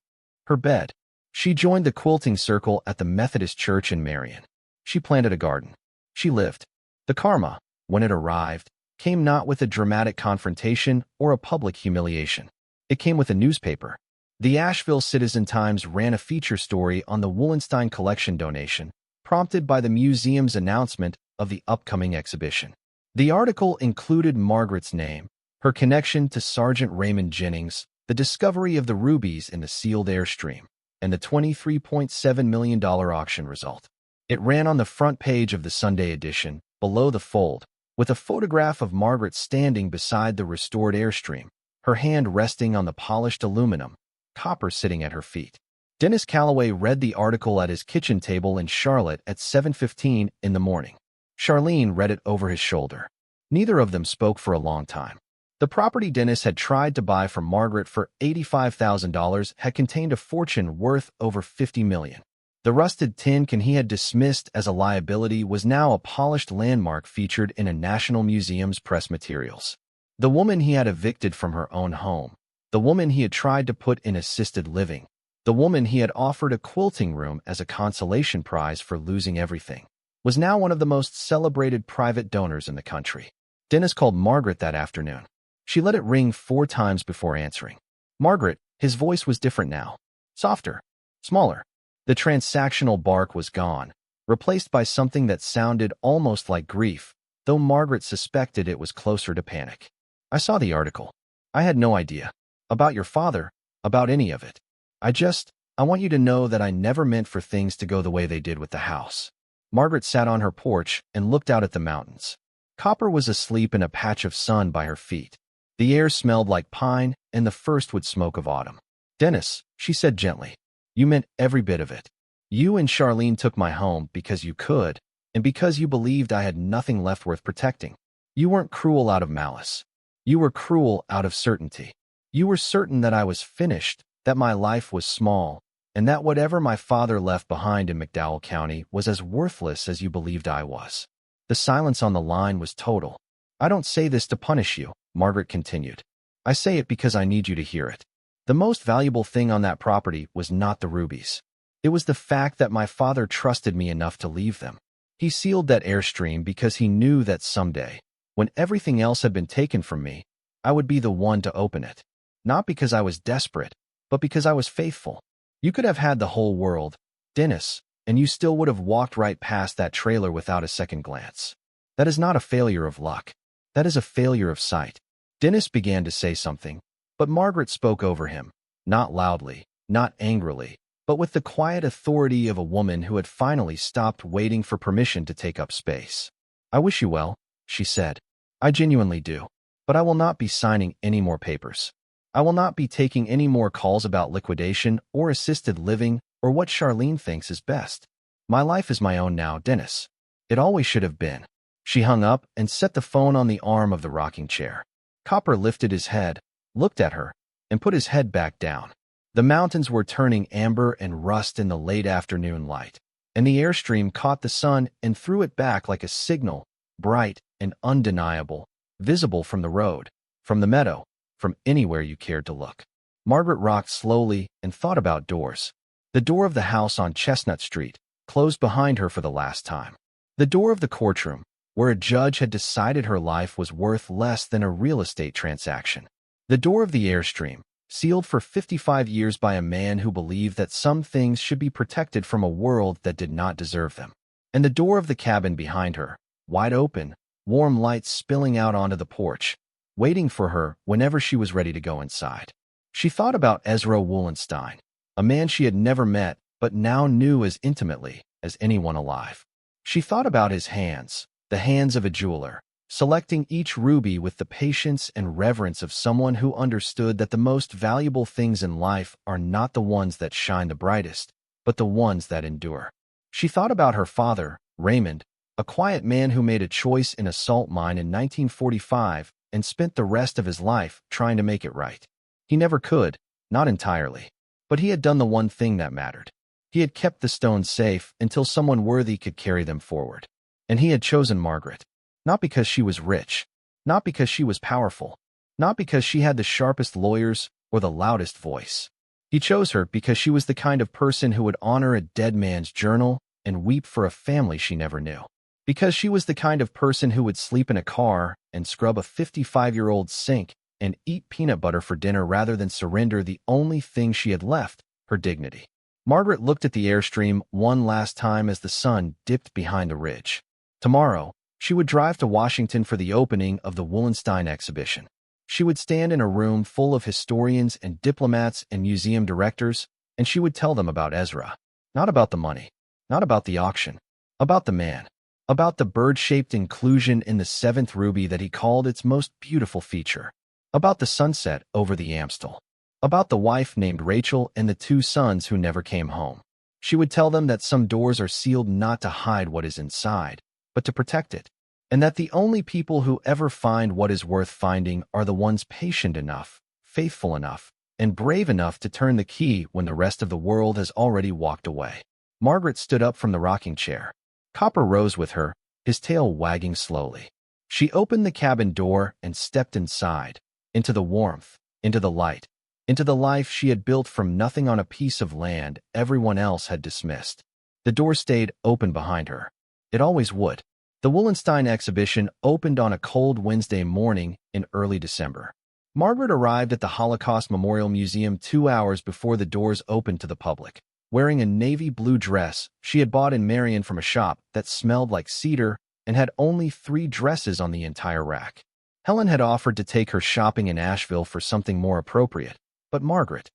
her bed. She joined the quilting circle at the Methodist Church in Marion. She planted a garden. She lived. The karma, when it arrived, came not with a dramatic confrontation or a public humiliation. It came with a newspaper. The Asheville Citizen-Times ran a feature story on the Wallenstein collection donation, prompted by the museum's announcement of the upcoming exhibition. The article included Margaret's name, her connection to Sergeant Raymond Jennings, the discovery of the rubies in the sealed Airstream, and the $23.7 million auction result. It ran on the front page of the Sunday edition, below the fold, with a photograph of Margaret standing beside the restored Airstream, her hand resting on the polished aluminum, Copper sitting at her feet. Dennis Calloway read the article at his kitchen table in Charlotte at 7:15 in the morning. Charlene read it over his shoulder. Neither of them spoke for a long time. The property Dennis had tried to buy from Margaret for $85,000 had contained a fortune worth over $50 million. The rusted tin can he had dismissed as a liability was now a polished landmark featured in a National Museum's press materials. The woman he had evicted from her own home, The woman he had tried to put in assisted living. The woman he had offered a quilting room as a consolation prize for losing everything, was now one of the most celebrated private donors in the country. Dennis called Margaret that afternoon. She let it ring 4 times before answering. Margaret, his voice was different now. Softer. Smaller. The transactional bark was gone, replaced by something that sounded almost like grief, though Margaret suspected it was closer to panic. I saw the article. I had no idea. About your father, about any of it. I want you to know that I never meant for things to go the way they did with the house. Margaret sat on her porch and looked out at the mountains. Copper was asleep in a patch of sun by her feet. The air smelled like pine and the first wood smoke of autumn. Dennis, she said gently, you meant every bit of it. You and Charlene took my home because you could, and because you believed I had nothing left worth protecting. You weren't cruel out of malice. You were cruel out of certainty. You were certain that I was finished, that my life was small, and that whatever my father left behind in McDowell County was as worthless as you believed I was. The silence on the line was total. I don't say this to punish you, Margaret continued. I say it because I need you to hear it. The most valuable thing on that property was not the rubies. It was the fact that my father trusted me enough to leave them. He sealed that Airstream because he knew that someday, when everything else had been taken from me, I would be the one to open it. Not because I was desperate, but because I was faithful. You could have had the whole world, Dennis, and you still would have walked right past that trailer without a second glance. That is not a failure of luck. That is a failure of sight. Dennis began to say something, but Margaret spoke over him, not loudly, not angrily, but with the quiet authority of a woman who had finally stopped waiting for permission to take up space. I wish you well, she said. I genuinely do. But I will not be signing any more papers. I will not be taking any more calls about liquidation or assisted living or what Charlene thinks is best. My life is my own now, Dennis. It always should have been. She hung up and set the phone on the arm of the rocking chair. Copper lifted his head, looked at her, and put his head back down. The mountains were turning amber and rust in the late afternoon light, and the Airstream caught the sun and threw it back like a signal, bright and undeniable, visible from the road, from the meadow, from anywhere you cared to look. Margaret rocked slowly and thought about doors. The door of the house on Chestnut Street closed behind her for the last time. The door of the courtroom, where a judge had decided her life was worth less than a real estate transaction. The door of the Airstream, sealed for 55 years by a man who believed that some things should be protected from a world that did not deserve them. And the door of the cabin behind her, wide open, warm lights spilling out onto the porch, waiting for her whenever she was ready to go inside. She thought about Ezra Wollenstein, a man she had never met but now knew as intimately as anyone alive. She thought about his hands, the hands of a jeweler, selecting each ruby with the patience and reverence of someone who understood that the most valuable things in life are not the ones that shine the brightest, but the ones that endure. She thought about her father, Raymond, a quiet man who made a choice in a salt mine in 1945 and spent the rest of his life trying to make it right. He never could, not entirely, but he had done the one thing that mattered. He had kept the stones safe until someone worthy could carry them forward. And he had chosen Margaret, not because she was rich, not because she was powerful, not because she had the sharpest lawyers or the loudest voice. He chose her because she was the kind of person who would honor a dead man's journal and weep for a family she never knew. Because she was the kind of person who would sleep in a car and scrub a 55-year-old sink and eat peanut butter for dinner rather than surrender the only thing she had left, her dignity. Margaret looked at the Airstream one last time as the sun dipped behind the ridge. Tomorrow, she would drive to Washington for the opening of the Wollenstein exhibition. She would stand in a room full of historians and diplomats and museum directors, and she would tell them about Ezra. Not about the money, not about the auction, about the man. About the bird-shaped inclusion in the 7th ruby that he called its most beautiful feature. About the sunset over the Amstel. About the wife named Rachel and the 2 sons who never came home. She would tell them that some doors are sealed not to hide what is inside, but to protect it, and that the only people who ever find what is worth finding are the ones patient enough, faithful enough, and brave enough to turn the key when the rest of the world has already walked away. Margaret stood up from the rocking chair. Copper rose with her, his tail wagging slowly. She opened the cabin door and stepped inside, into the warmth, into the light, into the life she had built from nothing on a piece of land everyone else had dismissed. The door stayed open behind her. It always would. The Wallenstein exhibition opened on a cold Wednesday morning in early December. Margaret arrived at the Holocaust Memorial Museum 2 hours before the doors opened to the public, wearing a navy blue dress she had bought in Marion from a shop that smelled like cedar and had only 3 dresses on the entire rack. Helen had offered to take her shopping in Asheville for something more appropriate, but Margaret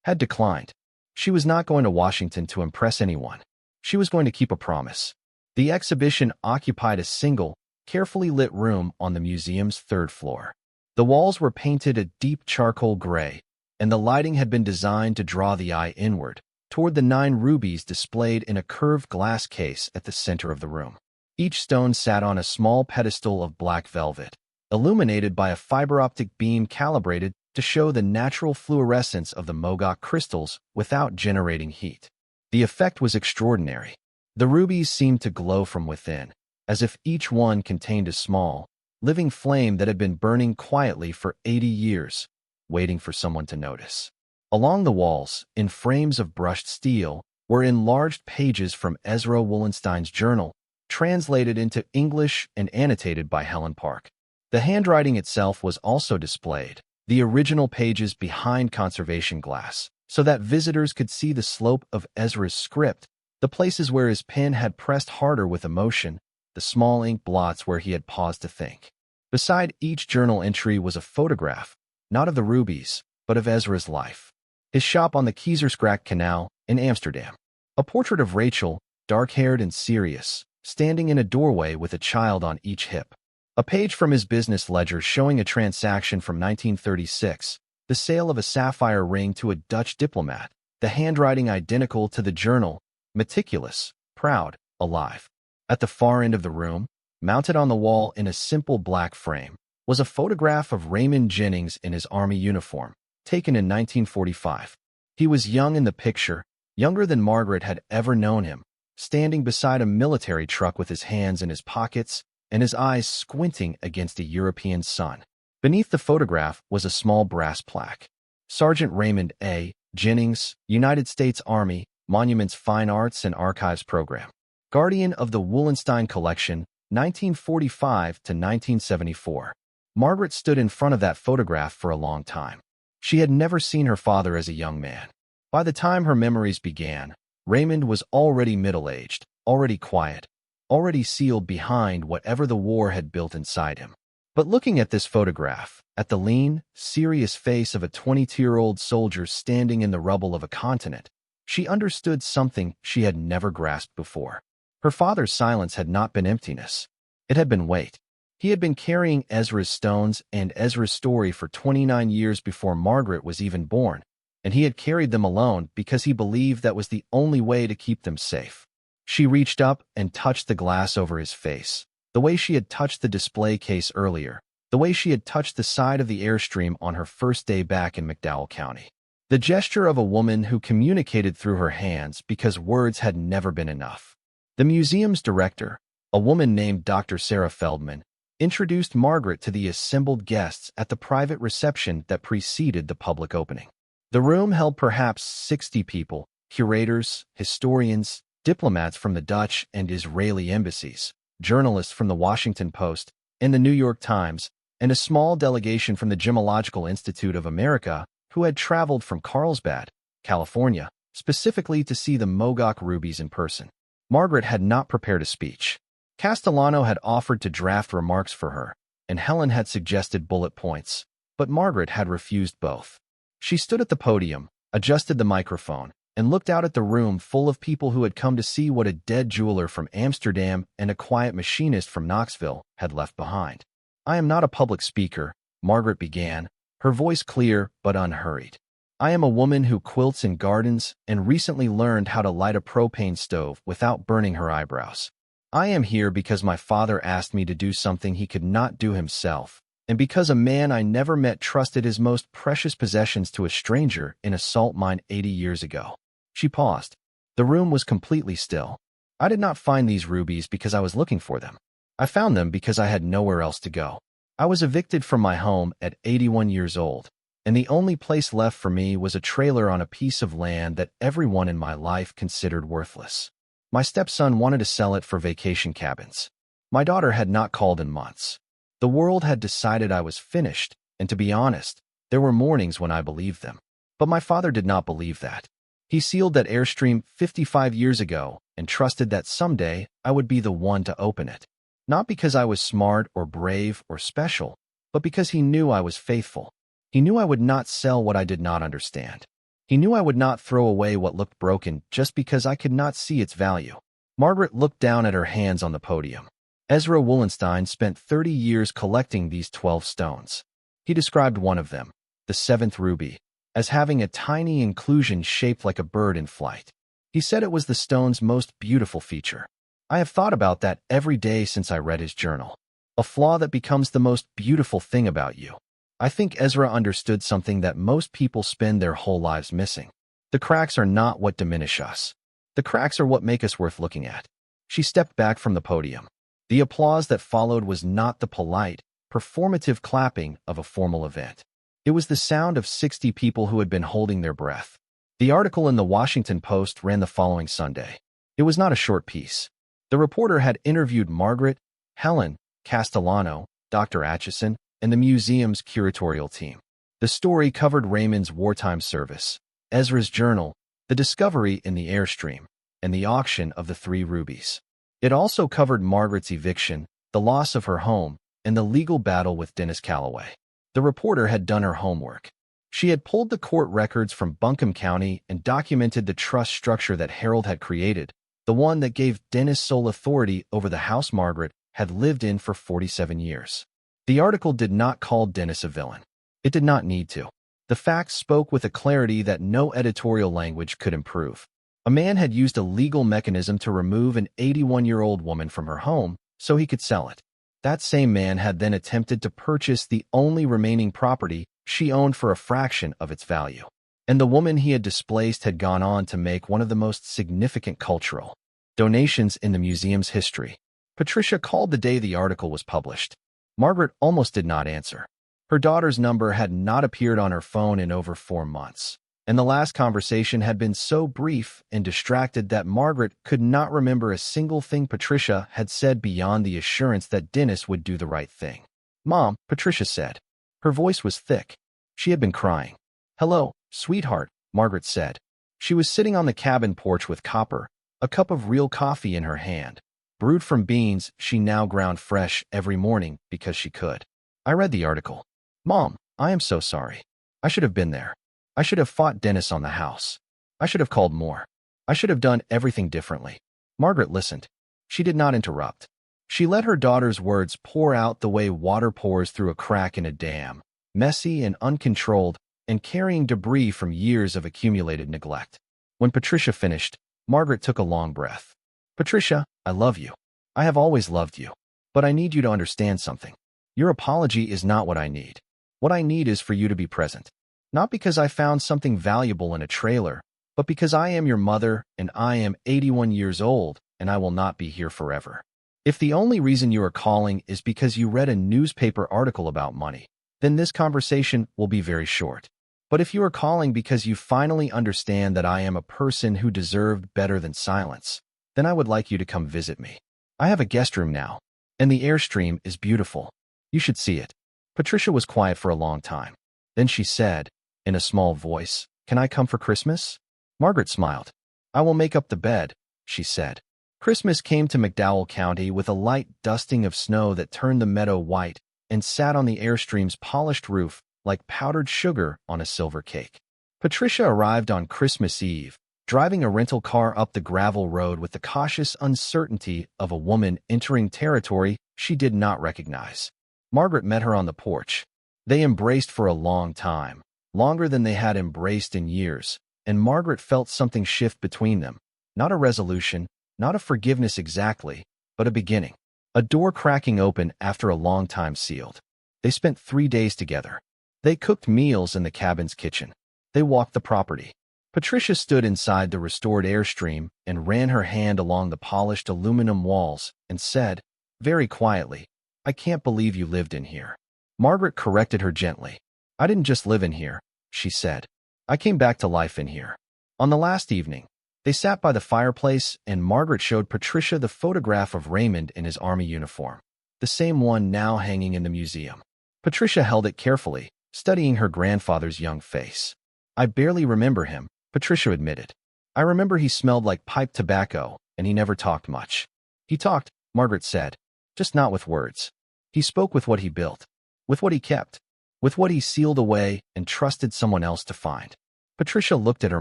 had declined. She was not going to Washington to impress anyone. She was going to keep a promise. The exhibition occupied a single, carefully lit room on the museum's 3rd floor. The walls were painted a deep charcoal gray, and the lighting had been designed to draw the eye inward, toward the 9 rubies displayed in a curved glass case at the center of the room. Each stone sat on a small pedestal of black velvet, illuminated by a fiber-optic beam calibrated to show the natural fluorescence of the Mogok crystals without generating heat. The effect was extraordinary. The rubies seemed to glow from within, as if each one contained a small, living flame that had been burning quietly for 80 years, waiting for someone to notice. Along the walls, in frames of brushed steel, were enlarged pages from Ezra Wallenstein's journal, translated into English and annotated by Helen Park. The handwriting itself was also displayed, the original pages behind conservation glass, so that visitors could see the slope of Ezra's script, the places where his pen had pressed harder with emotion, the small ink blots where he had paused to think. Beside each journal entry was a photograph, not of the rubies, but of Ezra's life. His shop on the Keizersgracht Canal in Amsterdam. A portrait of Rachel, dark-haired and serious, standing in a doorway with a child on each hip. A page from his business ledger showing a transaction from 1936, the sale of a sapphire ring to a Dutch diplomat, the handwriting identical to the journal, meticulous, proud, alive. At the far end of the room, mounted on the wall in a simple black frame, was a photograph of Raymond Jennings in his army uniform, taken in 1945. He was young in the picture, younger than Margaret had ever known him, standing beside a military truck with his hands in his pockets and his eyes squinting against a European sun. Beneath the photograph was a small brass plaque. Sergeant Raymond A. Jennings, United States Army, Monuments Fine Arts and Archives Program. Guardian of the Wallenstein Collection, 1945 to 1974. Margaret stood in front of that photograph for a long time. She had never seen her father as a young man. By the time her memories began, Raymond was already middle-aged, already quiet, already sealed behind whatever the war had built inside him. But looking at this photograph, at the lean, serious face of a 22-year-old soldier standing in the rubble of a continent, she understood something she had never grasped before. Her father's silence had not been emptiness. It had been weight. He had been carrying Ezra's stones and Ezra's story for 29 years before Margaret was even born, and he had carried them alone because he believed that was the only way to keep them safe. She reached up and touched the glass over his face, the way she had touched the display case earlier, the way she had touched the side of the Airstream on her first day back in McDowell County. The gesture of a woman who communicated through her hands because words had never been enough. The museum's director, a woman named Dr. Sarah Feldman, introduced Margaret to the assembled guests at the private reception that preceded the public opening. The room held perhaps 60 people, curators, historians, diplomats from the Dutch and Israeli embassies, journalists from the Washington Post and the New York Times, and a small delegation from the Gemological Institute of America who had traveled from Carlsbad, California, specifically to see the Mogok rubies in person. Margaret had not prepared a speech. Castellano had offered to draft remarks for her, and Helen had suggested bullet points, but Margaret had refused both. She stood at the podium, adjusted the microphone, and looked out at the room full of people who had come to see what a dead jeweler from Amsterdam and a quiet machinist from Knoxville had left behind. "I am not a public speaker," Margaret began, her voice clear but unhurried. "I am a woman who quilts in gardens and recently learned how to light a propane stove without burning her eyebrows. I am here because my father asked me to do something he could not do himself, and because a man I never met trusted his most precious possessions to a stranger in a salt mine 80 years ago." She paused. The room was completely still. "I did not find these rubies because I was looking for them. I found them because I had nowhere else to go. I was evicted from my home at 81 years old. and the only place left for me was a trailer on a piece of land that everyone in my life considered worthless. My stepson wanted to sell it for vacation cabins. My daughter had not called in months. The world had decided I was finished, and to be honest, there were mornings when I believed them. But my father did not believe that. He sealed that Airstream 55 years ago and trusted that someday I would be the one to open it. Not because I was smart or brave or special, but because he knew I was faithful. He knew I would not sell what I did not understand. He knew I would not throw away what looked broken just because I could not see its value. Margaret looked down at her hands on the podium. Ezra Wollenstein spent 30 years collecting these 12 stones. He described one of them, the seventh ruby, as having a tiny inclusion shaped like a bird in flight. He said it was the stone's most beautiful feature. I have thought about that every day since I read his journal. A flaw that becomes the most beautiful thing about you. I think Ezra understood something that most people spend their whole lives missing. The cracks are not what diminish us. The cracks are what make us worth looking at. She stepped back from the podium. The applause that followed was not the polite, performative clapping of a formal event. It was the sound of 60 people who had been holding their breath. The article in the Washington Post ran the following Sunday. It was not a short piece. The reporter had interviewed Margaret, Helen, Castellano, Dr. Atchison, and the museum's curatorial team. The story covered Raymond's wartime service, Ezra's journal, the discovery in the Airstream, and the auction of the 3 rubies. It also covered Margaret's eviction, the loss of her home, and the legal battle with Dennis Calloway. The reporter had done her homework. She had pulled the court records from Buncombe County and documented the trust structure that Harold had created, the one that gave Dennis sole authority over the house Margaret had lived in for 47 years. The article did not call Dennis a villain. It did not need to. The facts spoke with a clarity that no editorial language could improve. A man had used a legal mechanism to remove an 81-year-old woman from her home so he could sell it. That same man had then attempted to purchase the only remaining property she owned for a fraction of its value. And the woman he had displaced had gone on to make one of the most significant cultural donations in the museum's history. Patricia called the day the article was published. Margaret almost did not answer. Her daughter's number had not appeared on her phone in over 4 months, and the last conversation had been so brief and distracted that Margaret could not remember a single thing Patricia had said beyond the assurance that Dennis would do the right thing. "Mom," Patricia said. Her voice was thick. She had been crying. "Hello, sweetheart," Margaret said. She was sitting on the cabin porch with copper, a cup of real coffee in her hand, brewed from beans she now ground fresh every morning because she could. "I read the article. Mom, I am so sorry. I should have been there. I should have fought Dennis on the house. I should have called more. I should have done everything differently." Margaret listened. She did not interrupt. She let her daughter's words pour out the way water pours through a crack in a dam, messy and uncontrolled, and carrying debris from years of accumulated neglect. When Patricia finished, Margaret took a long breath. "Patricia, I love you. I have always loved you. But I need you to understand something. Your apology is not what I need. What I need is for you to be present. Not because I found something valuable in a trailer, but because I am your mother and I am 81 years old and I will not be here forever. If the only reason you are calling is because you read a newspaper article about money, then this conversation will be very short. But if you are calling because you finally understand that I am a person who deserved better than silence, then I would like you to come visit me. I have a guest room now, and the Airstream is beautiful. You should see it." Patricia was quiet for a long time. Then she said, in a small voice, "Can I come for Christmas?" Margaret smiled. "I will make up the bed," she said. Christmas came to McDowell County with a light dusting of snow that turned the meadow white and sat on the Airstream's polished roof like powdered sugar on a silver cake. Patricia arrived on Christmas Eve, driving a rental car up the gravel road with the cautious uncertainty of a woman entering territory she did not recognize. Margaret met her on the porch. They embraced for a long time, longer than they had embraced in years, and Margaret felt something shift between them. Not a resolution, not a forgiveness exactly, but a beginning. A door cracking open after a long time sealed. They spent 3 days together. They cooked meals in the cabin's kitchen. They walked the property. Patricia stood inside the restored Airstream and ran her hand along the polished aluminum walls and said, very quietly, "I can't believe you lived in here." Margaret corrected her gently. I didn't just live in here, she said. I came back to life in here. On the last evening, they sat by the fireplace and Margaret showed Patricia the photograph of Raymond in his army uniform, the same one now hanging in the museum. Patricia held it carefully, studying her grandfather's young face. I barely remember him, Patricia admitted. I remember he smelled like pipe tobacco, and he never talked much. He talked, Margaret said, just not with words. He spoke with what he built, with what he kept, with what he sealed away and trusted someone else to find. Patricia looked at her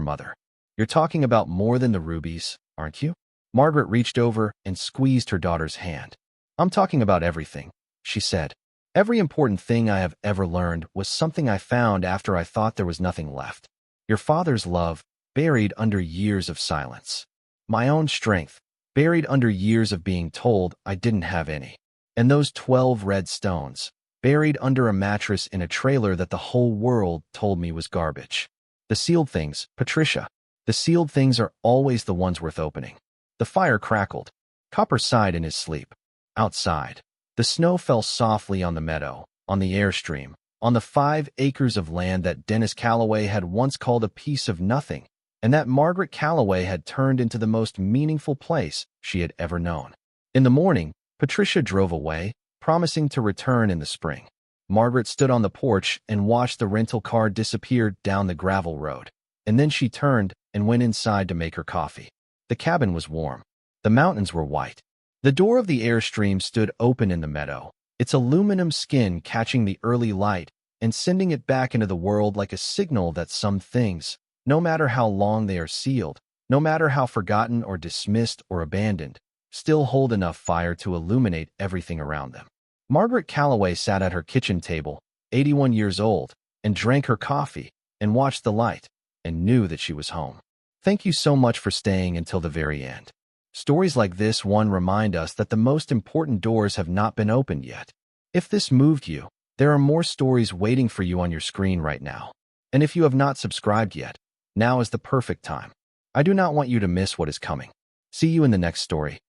mother. You're talking about more than the rubies, aren't you? Margaret reached over and squeezed her daughter's hand. I'm talking about everything, she said. Every important thing I have ever learned was something I found after I thought there was nothing left. Your father's love, buried under years of silence. My own strength, buried under years of being told I didn't have any. And those 12 red stones, buried under a mattress in a trailer that the whole world told me was garbage. The sealed things, Patricia, the sealed things are always the ones worth opening. The fire crackled. Copper sighed in his sleep. Outside, the snow fell softly on the meadow, on the Airstream, on the 5 acres of land that Dennis Calloway had once called a piece of nothing, and that Margaret Calloway had turned into the most meaningful place she had ever known. In the morning, Patricia drove away, promising to return in the spring. Margaret stood on the porch and watched the rental car disappear down the gravel road, and then she turned and went inside to make her coffee. The cabin was warm. The mountains were white. The door of the Airstream stood open in the meadow, its aluminum skin catching the early light and sending it back into the world like a signal that some things, no matter how long they are sealed, no matter how forgotten or dismissed or abandoned, still hold enough fire to illuminate everything around them. Margaret Calloway sat at her kitchen table, 81 years old, and drank her coffee and watched the light and knew that she was home. Thank you so much for staying until the very end. Stories like this one remind us that the most important doors have not been opened yet. If this moved you, there are more stories waiting for you on your screen right now. And if you have not subscribed yet, now is the perfect time. I do not want you to miss what is coming. See you in the next story.